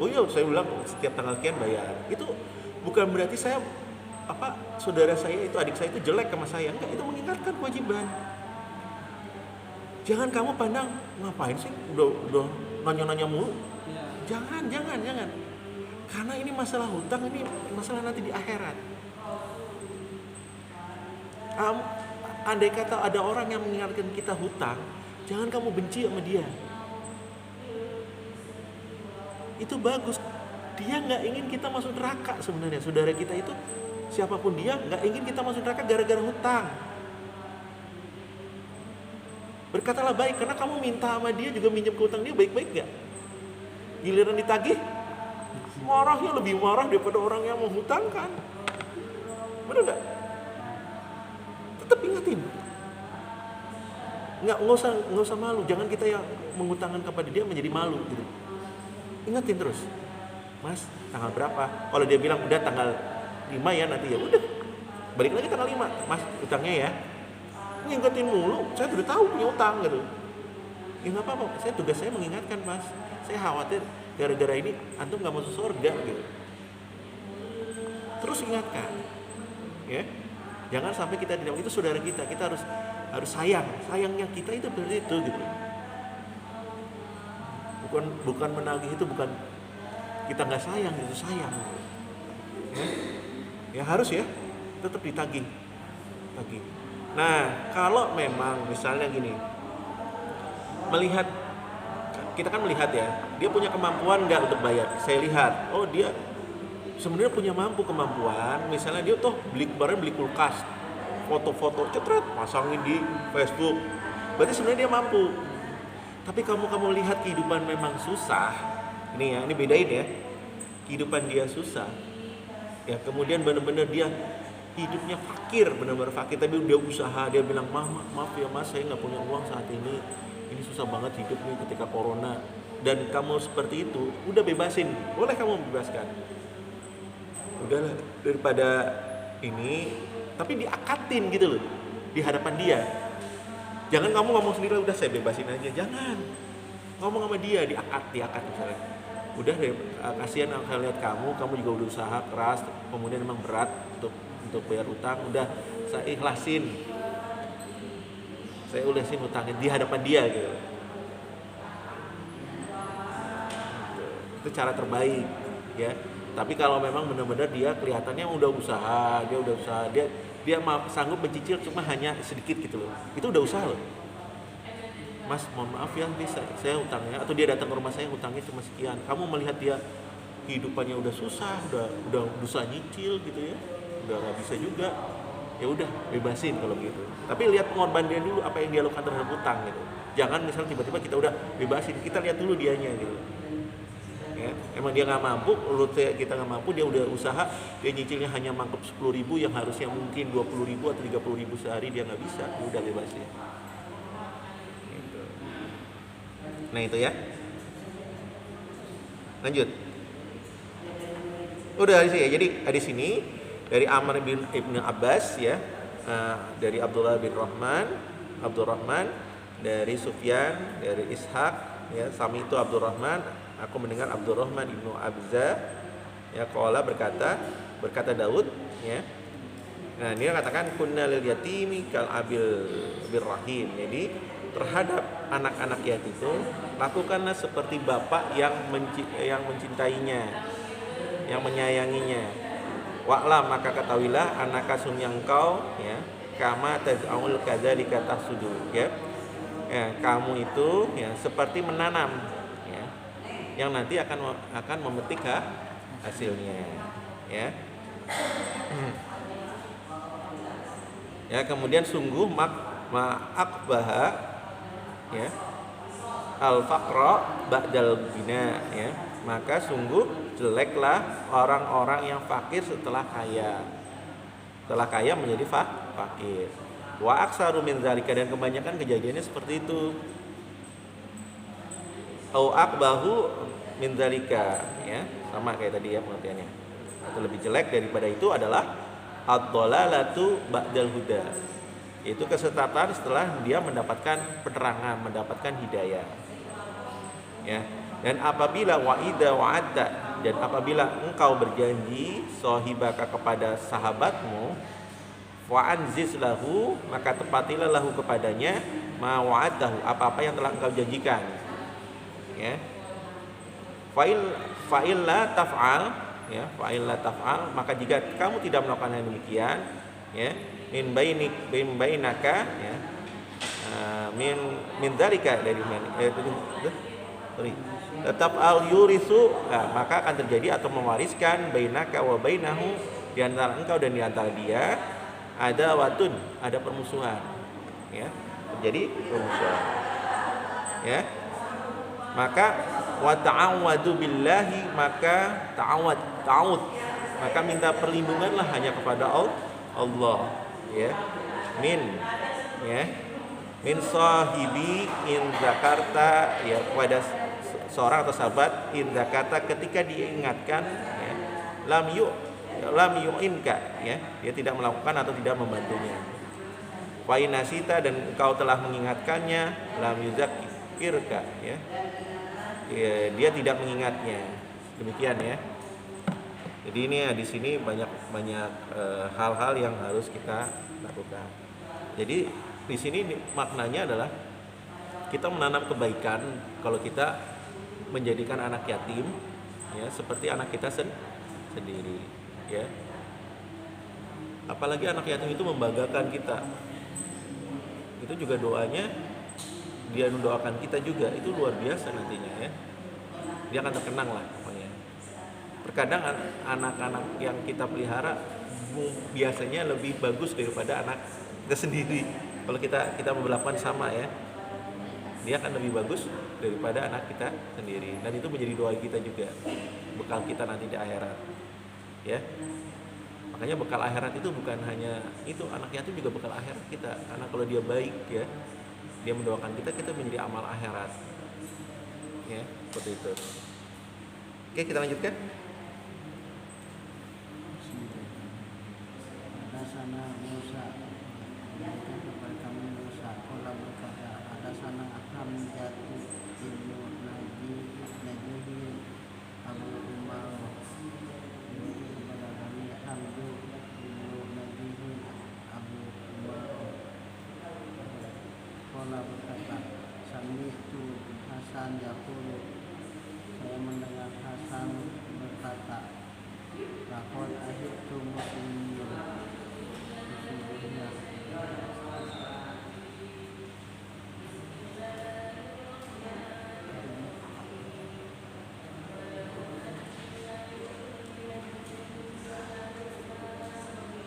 Oh iya, saya bilang setiap tanggal sekian bayar. Itu bukan berarti saya saudara saya itu, adik saya itu jelek sama saya. Enggak, itu mengingatkan kewajiban. Jangan kamu pandang ngapain sih udah nanya-nanya mulu. Iya. Jangan. Karena ini masalah hutang, ini masalah nanti di akhirat. Andai kata ada orang yang mengingatkan kita hutang, jangan kamu benci sama dia. Itu bagus. Dia nggak ingin kita masuk neraka sebenarnya. Saudara kita itu siapapun dia nggak ingin kita masuk neraka gara-gara hutang. Berkatalah baik, karena kamu minta sama dia juga minjem ke hutang dia, baik-baik gak? Giliran ditagih, marahnya lebih marah daripada orang yang menghutangkan. Bener gak? Tetap ingatin. Nggak usah malu. Jangan kita yang menghutangkan kepada dia menjadi malu gitu. Ingatin terus. Mas, tanggal berapa? Kalau dia bilang udah tanggal 5 ya nanti, ya udah. Balik lagi tanggal 5. Mas, utangnya ya. Ngingetin mulu, saya udah tahu punya utang gitu. Ya nggak apa-apa, tugas saya mengingatkan, Mas. Saya khawatir gara-gara ini antum nggak masuk surga gitu. Terus ingatkan, ya. Jangan sampai kita tidak, itu saudara kita harus sayang. Sayangnya kita itu seperti itu gitu. Bukan menagih itu bukan kita nggak sayang, itu sayang. Ya, ya harus ya, tetap ditagih. Tagih. Nah, kalau memang misalnya gini, kita kan melihat ya, dia punya kemampuan nggak untuk bayar. Saya lihat, oh dia sebenarnya punya kemampuan. Misalnya dia tuh kemarin beli kulkas, foto-foto cetret, pasangin di Facebook. Berarti sebenarnya dia mampu. Tapi kamu lihat kehidupan memang susah. Ini bedain ya. Kehidupan dia susah. Ya, kemudian benar-benar dia hidupnya fakir, benar-benar fakir, tapi dia usaha, dia bilang, maaf ya mas, saya nggak punya uang saat ini susah banget hidup nih ketika corona. Dan kamu seperti itu, udah bebasin, boleh kamu bebaskan. Udahlah, daripada ini, tapi diakatin gitu loh, di hadapan dia. Jangan kamu ngomong sendiri, udah saya bebasin aja, jangan. Ngomong sama dia, diakat misalnya. Udah deh, kasihan saya lihat kamu juga udah usaha keras, kemudian memang berat untuk bayar utang, udah saya ikhlasin utangnya di hadapan dia gitu. Itu cara terbaik ya. Tapi kalau memang benar-benar dia kelihatannya udah usaha, dia sanggup mencicil cuma hanya sedikit gitu loh, itu udah usaha loh. Mas, mohon maaf ya, saya utangnya, atau dia datang ke rumah saya utangnya cuma sekian. Kamu melihat dia kehidupannya udah susah, udah susah nyicil gitu ya, udah nggak bisa juga, ya udah bebasin kalau gitu. Tapi lihat pengorbanan dia dulu, apa yang dia lakukan terhadap utang gitu. Jangan misalnya tiba-tiba kita udah bebasin, kita lihat dulu dianya gitu. Ya, emang dia nggak mampu, menurut kita nggak mampu, dia udah usaha, dia nyicilnya hanya mangkep 10.000 yang harusnya mungkin 20.000 atau 30.000 sehari, dia nggak bisa, udah bebasin. Nah itu ya. Lanjut. Udah hadis ya. Jadi hadis ini dari Amr bin Ibnu Abbas ya, dari Abdul Rahman, dari Sufyan, dari Ishaq ya, sami itu Abdul Rahman, aku mendengar Abdul Rahman Ibnu Abza ya, qala berkata Daud ya. Nah, dia katakan kunna lil yatimi kal abil birrahim. Jadi terhadap anak-anak yatim itu lakukanlah seperti bapak yang mencintainya, yang menyayanginya. Wa'lam, maka ketahuilah anaka yang kau ya, kama taz'aul kadzalika tahsudu ya. Ya, kamu itu ya seperti menanam ya, yang nanti akan memetik hasilnya ya. Ya, kemudian sungguh ma'akbaha ya al-faqra ba'dal ghina ya, maka sungguh jeleklah orang-orang yang fakir setelah kaya menjadi fakir. Wa aksaru min zalika, dan kebanyakan kejadiannya seperti itu. Au akbahu min zalika ya, sama kayak tadi ya pengertiannya. Atau lebih jelek daripada itu adalah ad-dhalalatu ba'dal huda. Itu kesesatan setelah dia mendapatkan penerangan, mendapatkan hidayah. Ya. Dan apabila wa'adta, dan apabila engkau berjanji sahibaka kepada sahabatmu, wa'anziz lahu, maka tepatilah lahu kepadanya ma wa'adahu, apa-apa yang telah engkau janjikan. Ya. Fa'il la taf'al, ya, fa'il la taf'al, maka jika kamu tidak melakukan yang demikian, ya, min bainaka ya, min dzalika dari tetap al yurisu, maka akan terjadi atau mewariskan bainaka wa bainahu, di antara engkau dan di antara dia ada permusuhan ya, terjadi permusuhan ya. Maka wa ta'awwadu billahi, maka ta'awud, maka minta perlindunganlah hanya kepada Allah ya, min sahibi in zakarta ya, kepada seorang atau sahabat in zakarta ketika diingatkan ya, lam yu'inka ya, dia tidak melakukan atau tidak membantunya. Wa inasita, dan engkau telah mengingatkannya, lam yuzakirka ya, dia tidak mengingatnya. Demikian ya. Jadi ini di sini banyak hal-hal yang harus kita lakukan. Jadi di sini maknanya adalah kita menanam kebaikan kalau kita menjadikan anak yatim ya seperti anak kita sendiri ya. Apalagi anak yatim itu membanggakan kita. Itu juga doanya dia mendoakan kita juga, itu luar biasa nantinya ya. Dia akan terkenang lah pokoknya. Terkadang anak-anak yang kita pelihara biasanya lebih bagus daripada anak kita sendiri. Kalau kita memperlakukan sama ya, dia akan lebih bagus daripada anak kita sendiri. Dan itu menjadi doa kita juga, bekal kita nanti di akhirat ya. Makanya bekal akhirat itu bukan hanya itu, anak yatim juga bekal akhirat kita. Karena kalau dia baik ya, dia mendoakan kita menjadi amal akhirat ya, seperti itu. Oke, kita lanjutkan. Ada sana Musa, mereka kepada kami Musa, kola berkata, ada sana Hamzatu ibnu Najihin Abu Umar, mereka kepada kami Hamzu ibnu Najihin Abu Umar, kola berkata, sami'tu Hasan yaqulu, saya mendengar Hasan berkata, laqad ahidtu muslimin, sesungguhnya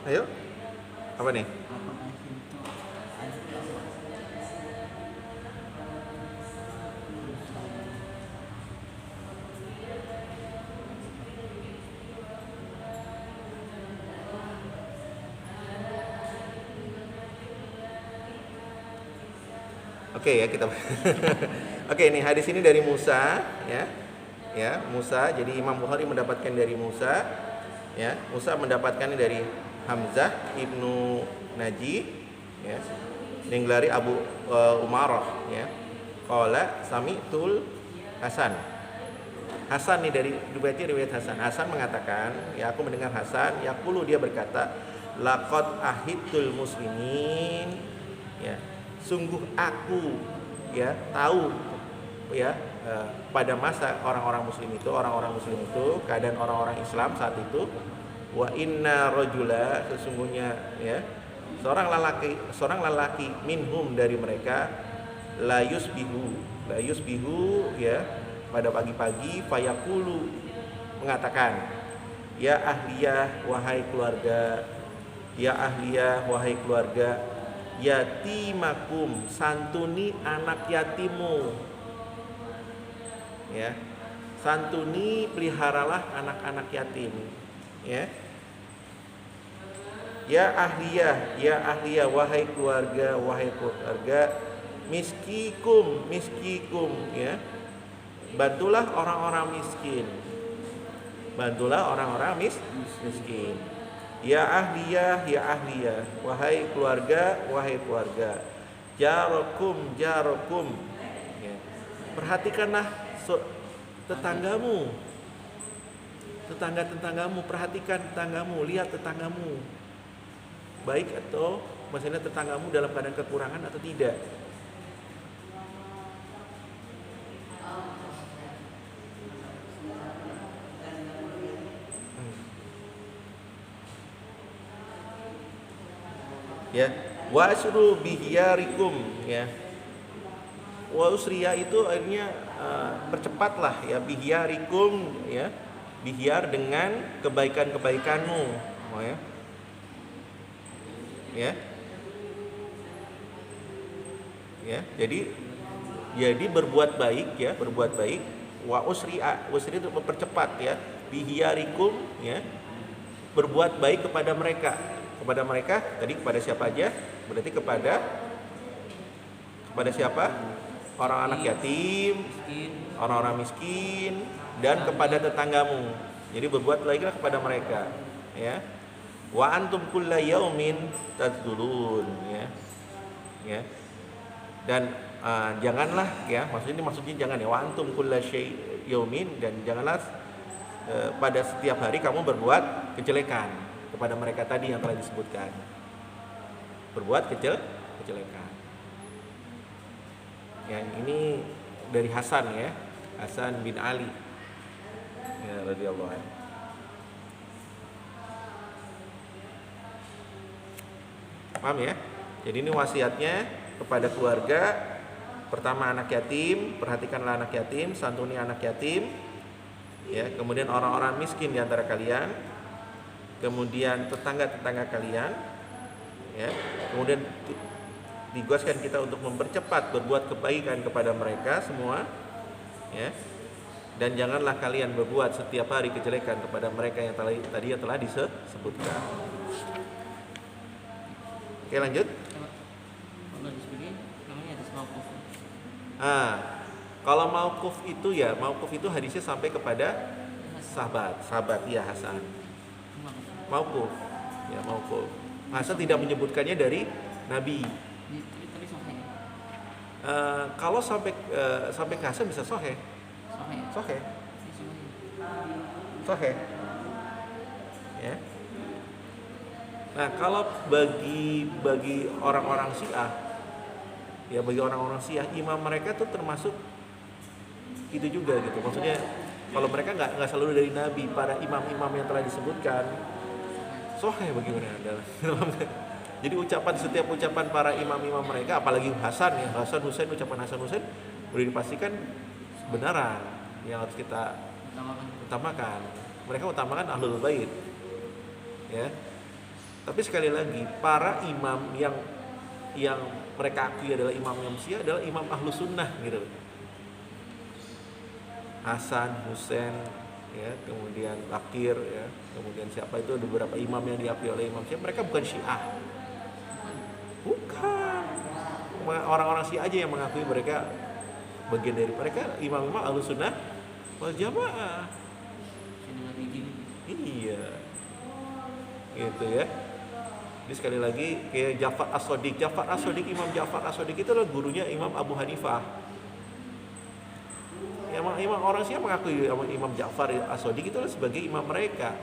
Ayo, apa nih? laqad ahidtu Oke ya kita. Oke, ini hadis ini dari Musa ya. Ya, Musa. Jadi Imam Bukhari mendapatkan dari Musa ya. Musa mendapatkannya dari Hamzah ibnu Naji ya. Yang gelari Abu Umarah ya. Qala sami'tul Hasan. Hasan nih dari riwayat Hasan. Hasan mengatakan, ya aku mendengar Hasan, yaqulu dia berkata, laqad ahidtul muslimin ya. Sungguh aku ya tahu ya pada masa orang-orang muslim itu keadaan orang-orang Islam saat itu, wa inna rajula, sesungguhnya ya seorang lelaki minhum dari mereka, la yusbihu ya pada pagi-pagi, fayaqulu mengatakan, ya ahliyah wahai keluarga, ya ahliyah wahai keluarga, yatimakum, santuni anak yatimmu ya, santuni peliharalah anak-anak yatim ya. Ya ahliyah wahai keluarga, miskikum ya, bantulah orang-orang miskin, miskin. Ya ahliyah wahai keluarga, jarokum ya. Perhatikanlah tetanggamu, perhatikan tetanggamu, lihat tetanggamu baik atau maksudnya tetanggamu dalam keadaan kekurangan atau tidak. Ya, wa asru bihiyarikum ya. Wa usriya itu akhirnya percepatlah ya, bihiyarikum ya. Bihiyar dengan kebaikan-kebaikanmu, ya. Ya. Ya, jadi berbuat baik ya, berbuat baik. Wa usri itu mempercepat ya. Bihiyarikum ya. Berbuat baik kepada mereka tadi kepada siapa aja? Berarti kepada siapa? Orang anak yatim, orang-orang miskin, dan kepada tetanggamu. Jadi berbuat baiklah kepada mereka, ya. Wa antum kulla yaumin tadzulun, ya. Ya. Dan janganlah ya, maksudnya jangan ya, wa antum kulla yaumin, dan janganlah pada setiap hari kamu berbuat kejelekan kepada mereka tadi yang telah disebutkan. Berbuat kejelekan. Yang ini dari Hasan ya. Hasan bin Ali ya radhiyallahu anhu. Paham ya? Jadi ini wasiatnya kepada keluarga. Pertama anak yatim, perhatikanlah anak yatim, santuni anak yatim. Ya, kemudian orang-orang miskin di antara kalian. Kemudian tetangga-tetangga kalian. Ya, kemudian ditugaskan kita untuk mempercepat berbuat kebaikan kepada mereka semua. Ya. Dan janganlah kalian berbuat setiap hari kejelekan kepada mereka yang tadi telah disebutkan. Oke, lanjut. Kalau disebutkan namanya hadis mauquf. Kalau mauquf itu ya, mauquf itu hadisnya sampai kepada sahabat ya Hasan. Mauquf. Ya, mauquf. Hasan tidak menyebutkannya dari Nabi. Tapi sahih. Kalau sampai ke Hasan bisa sahih. Sahih. Sahih. Ya. Nah, kalau bagi orang-orang Syiah, ya bagi orang-orang Syiah, imam mereka tuh termasuk itu juga gitu. Maksudnya kalau mereka nggak selalu dari Nabi, para imam-imam yang telah disebutkan, sahih bagaimana adalah. Jadi setiap ucapan para imam-imam mereka, apalagi Hasan ya, Hasan Husain, ucapan Hasan Husain udah dipastikan benaran yang harus kita utamakan. Mereka utamakan ahlul bait. Ya. Tapi sekali lagi, para imam yang mereka akui adalah imam Syiah adalah imam ahlus sunnah gitu. Hasan, Husain, ya, kemudian Bakir, ya, kemudian siapa itu ada beberapa imam yang diakui oleh imam Syiah. Mereka bukan Syiah, bukan. Orang-orang Syiah aja yang mengakui mereka bagian dari mereka imam-imam ahlus sunnah wal jamaah. Iya, gitu ya. Jadi sekali lagi kayak Ja'far As-Shadiq, Imam Ja'far As-Shadiq itu adalah gurunya Imam Abu Hanifah. Imam orang Syiah mengakui Imam Ja'far As-Shadiq itu adalah sebagai imam mereka.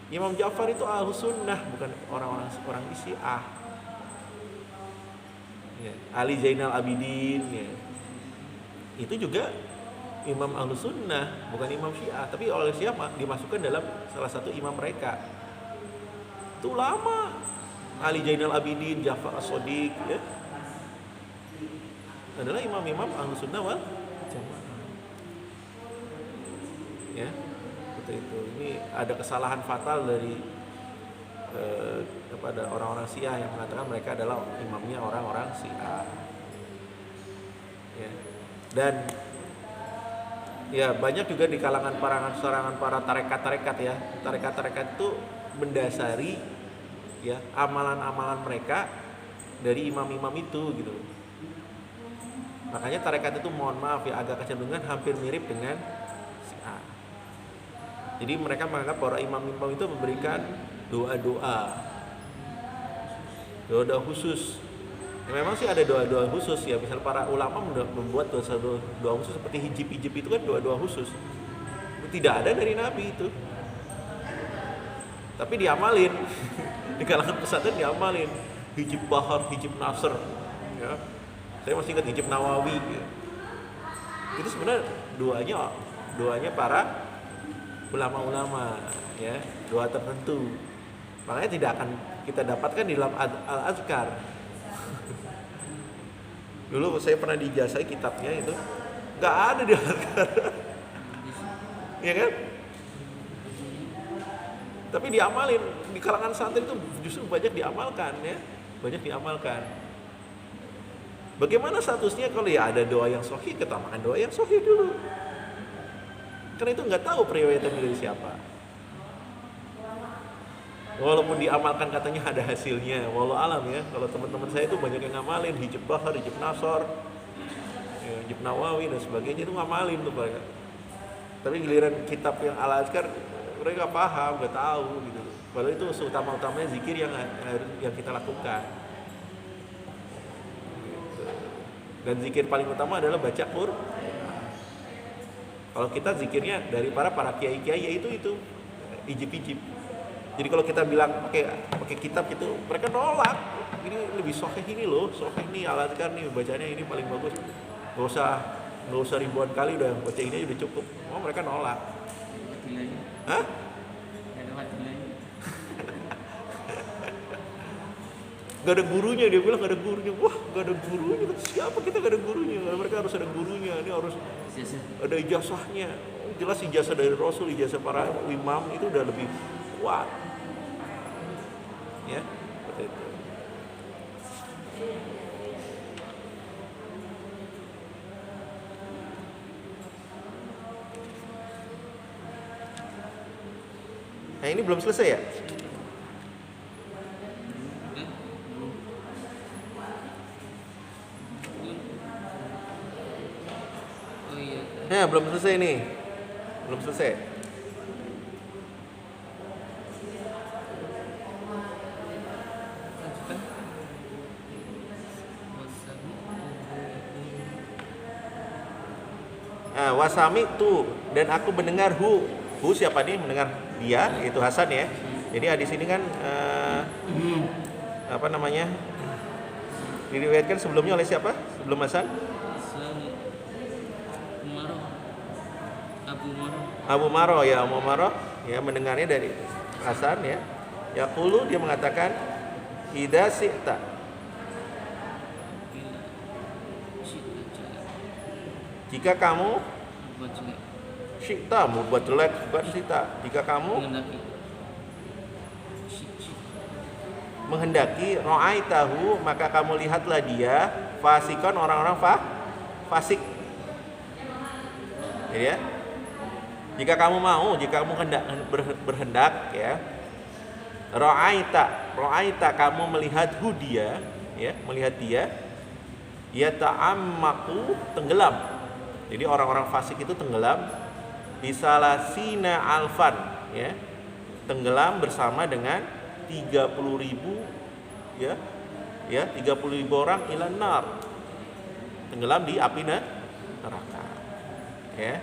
Imam Ja'far itu ahlus sunnah, bukan orang Syiah. Ya. Ali Zainal Abidin, ya. Itu juga imam ahlus sunnah, bukan imam Syiah. Tapi oleh Syiah dimasukkan dalam salah satu imam mereka. Itu ulama. Ali Zainal Abidin, Ja'far As-Shadiq, ya, adalah imam-imam ahlus sunnah wal jamaah. Ya, seperti itu. Ini ada kesalahan fatal dari kepada orang-orang Syiah yang mengatakan mereka adalah imamnya orang-orang Syiah. Ya. Dan ya banyak juga di kalangan para tarekat ya. Tarekat itu mendasari ya amalan-amalan mereka dari imam-imam itu gitu. Makanya tarekat itu mohon maaf ya agak kecenderungan hampir mirip dengan Syiah. Jadi mereka menganggap para imam-imam itu memberikan doa-doa khusus. Ya, memang sih ada doa-doa khusus ya. Misal para ulama membuat doa khusus seperti hijib itu kan doa-doa khusus. Itu tidak ada dari Nabi itu. Tapi diamalin. Di kalangan pesantren diamalin hijib bahar, hijib nasr ya. Saya masih ingat hijib nawawi ya. Itu sebenarnya doanya para ulama-ulama ya, doa tertentu. Makanya tidak akan kita dapatkan di dalam al-azkar. Dulu saya pernah dijazai kitabnya itu nggak ada di al-azkar. Ya kan? Tapi diamalin di kalangan santri itu justru banyak diamalkan ya, banyak diamalkan. Bagaimana statusnya kalau ya ada doa yang sahih, ketamakan doa yang sahih dulu. Karena itu nggak tahu periwayatan dari siapa. Walaupun diamalkan katanya ada hasilnya, walau alam ya. Kalau teman-teman saya itu banyak yang ngamalin hijab bahar, hijab nasor, ya, hijab nawawi dan sebagainya itu ngamalin tuh mereka. Tapi giliran kitab yang al-azkar mereka nggak paham, nggak tahu gitu. Padahal itu utama-utamanya zikir yang kita lakukan. Gitu. Dan zikir paling utama adalah baca Quran. Kalau kita zikirnya dari para kiai-kiai yaitu ijib-ijib. Jadi kalau kita bilang pakai kitab itu, mereka nolak. Ini lebih sahih ini loh, sahih ini al-azkar nih bacanya ini paling bagus. Gak usah nggak usah ribuan kali, udah baca ini udah cukup. Oh, mereka nolak. Gilanya. Hah? Gak ada gilanya. Gak ada gurunya, dia bilang gak ada gurunya. Wah, gak ada gurunya. Siapa kita gak ada gurunya? Mereka harus ada gurunya. Ini harus Biasa. ada ijazahnya. Oh, jelas ijazah dari Rasul, ijazah para imam itu udah lebih kuat. Ya, seperti itu. Nah, ini belum selesai ya? Udah? Belum. Oh iya. Nah, belum selesai nih. Belum selesai. Lanjutkan. Wasabi. Nah, wasami tu, dan aku mendengar hu. Hu siapa nih? Mendengar dia, yaitu Hasan ya. Jadi hadis ini kan apa namanya? Diriwayatkan sebelumnya oleh siapa? Sebelum Hasan? Islami. Umaroh. Abu Umaroh. Abu Maro ya, Abu Maro ya, mendengarnya dari Hasan ya. Yaqulu, dia mengatakan idza syi'ta. Bila. Syita jelek. Jika kamu Buat jelek. syi'ta, mau buat jelek bukan syi'ta. Jika kamu Mengendaki. Syik. menghendaki ra'aitahu, maka kamu lihatlah dia fasikon, orang-orang fasik. Jadi ya, jika kamu mau, jika kamu berhendak ya, ra'aita kamu melihat dia ya, melihat dia, ya ta'ammaku, tenggelam. Jadi orang-orang fasik itu tenggelam bisalasina alfan ya, tenggelam bersama dengan 30.000 ya, 30.000 orang ilan nar, tenggelam di api neraka ya.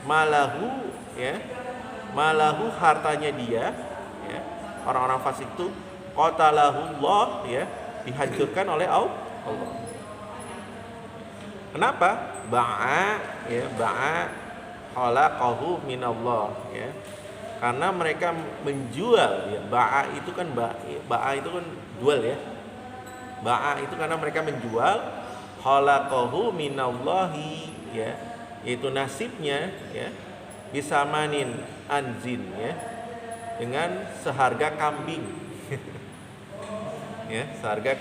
Malahu ya, malahu hartanya dia ya, orang-orang fasik itu qatalahullah ya, dihancurkan oleh Allah. Kenapa? Ba'a ya, ba'a khalaqahu minallah ya. Karena mereka menjual ya, ba'a itu kan jual ya. Ba'a itu karena mereka menjual khalaqahu minallahi ya, yaitu nasibnya ya, bisamanin anzin ya, dengan seharga kambing. Ya, seharga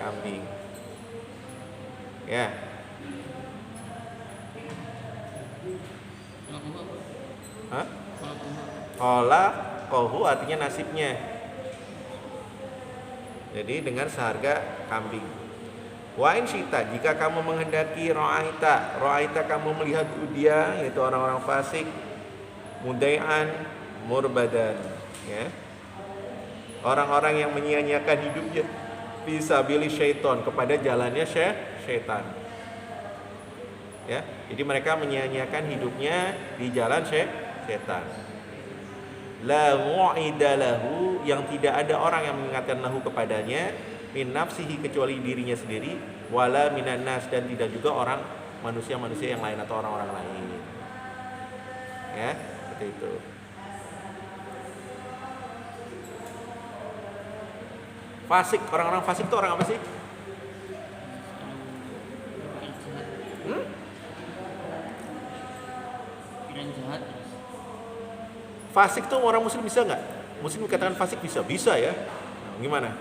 kambing. Ya. Hah? Khalaqahu artinya nasibnya. Jadi dengan seharga kambing. Wa in syita, jika kamu menghendaki ra'aita kamu melihat dia, yaitu orang-orang fasik, mudai'an murbadan ya. Orang-orang yang menyia-nyiakan hidupnya fisabilis syaiton, kepada jalannya syaitan. Ya, jadi mereka menyia-nyiakan hidupnya di jalan syaitan. La mu'ida lahu, yang tidak ada orang yang mengingatkan lahu kepadanya, min nafsihi, kecuali dirinya sendiri, wala minan nas, dan tidak juga orang manusia-manusia yang lain atau orang-orang lain. Ya, seperti itu. Fasik, orang-orang fasik itu orang apa sih? Pikiran jahat. Fasik tuh orang muslim bisa nggak? Muslim dikatakan fasik bisa ya. Nah, gimana?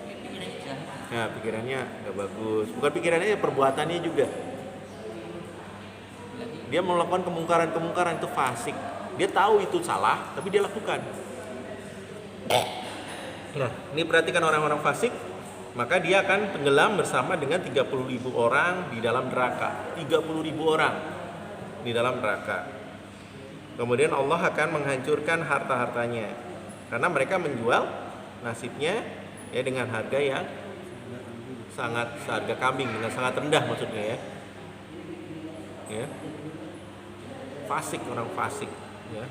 Pikiran jahat. Nah, pikirannya nggak bagus. Bukan pikirannya, perbuatannya juga. Dia melakukan kemungkaran itu fasik. Dia tahu itu salah, tapi dia lakukan. Nah, ini perhatikan orang-orang fasik, maka dia akan tenggelam bersama dengan 30.000 orang di dalam neraka. 30.000 orang di dalam neraka. Kemudian Allah akan menghancurkan harta-hartanya, karena mereka menjual nasibnya ya dengan harga yang sangat, seharga kambing, dengan sangat rendah maksudnya ya. Ya. Fasik, orang fasik ya.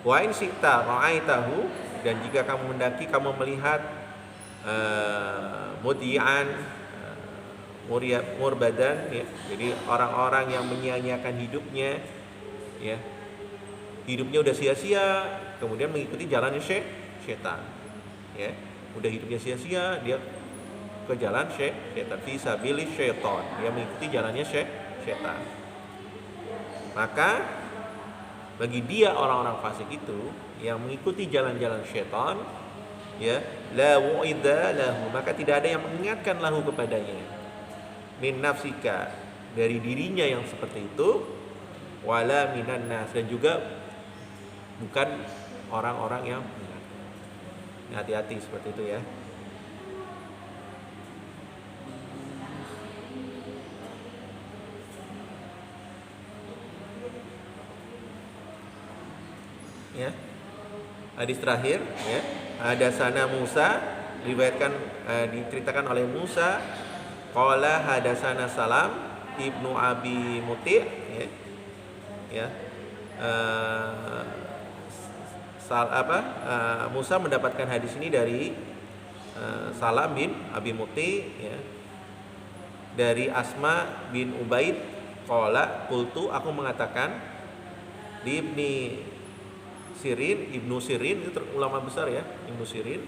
Wa in syi'ta ra'aitahu, dan jika kamu mendaki kamu melihat mudi'an murbadan, ya. Jadi orang-orang yang menyia-nyiakan hidupnya, ya. Hidupnya udah sia-sia, kemudian mengikuti jalannya setan, ya. Udah hidupnya sia-sia, dia ke jalan setan, fi sabilis syaiton, dia mengikuti jalannya setan. Maka bagi dia orang-orang fasik itu yang mengikuti jalan-jalan syaitan, ya, la wu'idha lahu, maka tidak ada yang mengingatkan lahu kepadanya, min nafsika, dari dirinya yang seperti itu, wala minan nas, dan juga bukan orang-orang yang mengingatkan. Hati-hati seperti itu, ya. Ya. Hadis terakhir, ya. Hadasana Musa, diriwayatkan diceritakan oleh Musa, qala hadasana Salam ibnu Abi Muti', ya. Ya. Musa mendapatkan hadis ini dari Salam bin Abi Muti', ya. Dari Asma bin Ubaid, qala qultu, aku mengatakan, di Ibnu Sirin itu ulama besar, ya, Ibnu Sirin,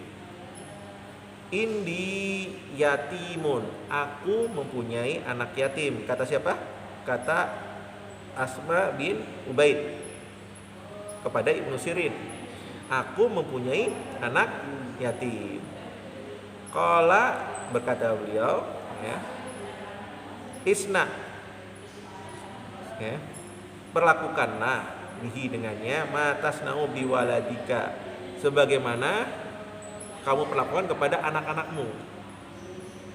indi yatimun, aku mempunyai anak yatim. Kata siapa? Kata Asma bin Ubaid kepada Ibnu Sirin, aku mempunyai anak yatim. Qala, berkata beliau, ya, isna, ya, perlakukanlah bihi, dengannya, matasna'u biwaladika, sebagaimana kamu perlakukan kepada anak-anakmu,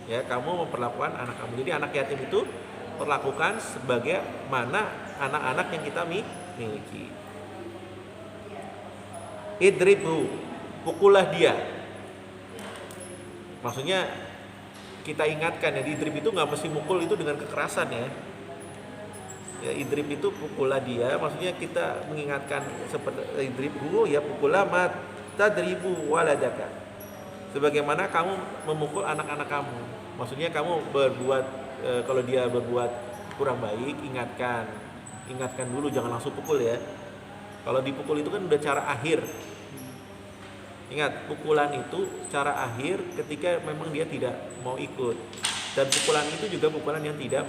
ya, kamu memperlakukan anak kamu. Jadi anak yatim itu perlakukan sebagaimana anak-anak yang kita miliki. Idribhu, pukullah dia. Maksudnya kita ingatkan, ya, di idrib itu nggak mesti mukul itu dengan kekerasan, ya. Ya, idrib itu pukullah dia, maksudnya kita mengingatkan seperti idribhu, ya, pukullah matadribu waladaka, sebagaimana kamu memukul anak-anak kamu. Maksudnya kamu berbuat kalau dia berbuat kurang baik, ingatkan dulu, jangan langsung pukul, ya. Kalau dipukul itu kan udah cara akhir. Ingat, pukulan itu cara akhir ketika memang dia tidak mau ikut, dan pukulan itu juga pukulan yang tidak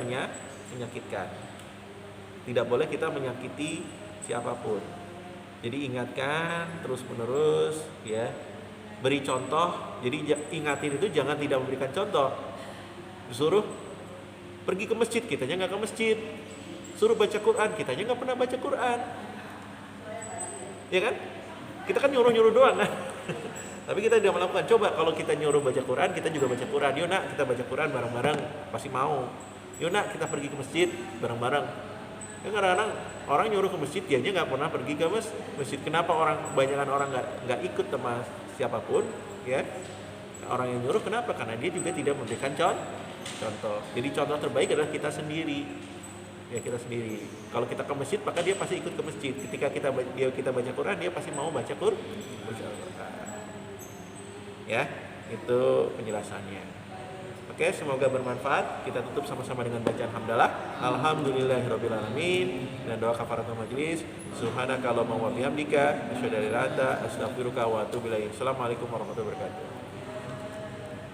menyakitkan. Tidak boleh kita menyakiti siapapun. Jadi ingatkan terus menerus, ya. Beri contoh. Jadi ingatin itu jangan tidak memberikan contoh. Disuruh pergi ke masjid, kitanya nggak ke masjid. Suruh baca Quran, kitanya nggak pernah baca Quran. Ya kan? Kita kan nyuruh-nyuruh doang, kan? Tapi kita tidak melakukan. Coba kalau kita nyuruh baca Quran, kita juga baca Quran. Yuk nak, kita baca Quran bareng-bareng, pasti mau. Yuk nak, kita pergi ke masjid bareng-bareng. Ya, kadang-kadang orang nyuruh ke masjid, dia nggak pernah pergi ke masjid. Kenapa kebanyakan orang nggak ikut sama siapapun, ya? Orang yang nyuruh, kenapa? Karena dia juga tidak memberikan contoh. Jadi contoh terbaik adalah kita sendiri, ya, kita sendiri. Kalau kita ke masjid, maka dia pasti ikut ke masjid. Ketika kita baca Quran, dia pasti mau baca Quran. Ya, itu penjelasannya. Oke, semoga bermanfaat. Kita tutup sama-sama dengan bacaan hamdalah. Alhamdulillahirabbil alamin, dan doa kafaratul majelis. Subhanaka Allahumma wa bihamdika, asyhadu an la ilaha illa anta, astaghfiruka wa atubu ilaik. Assalamualaikum warahmatullahi wabarakatuh.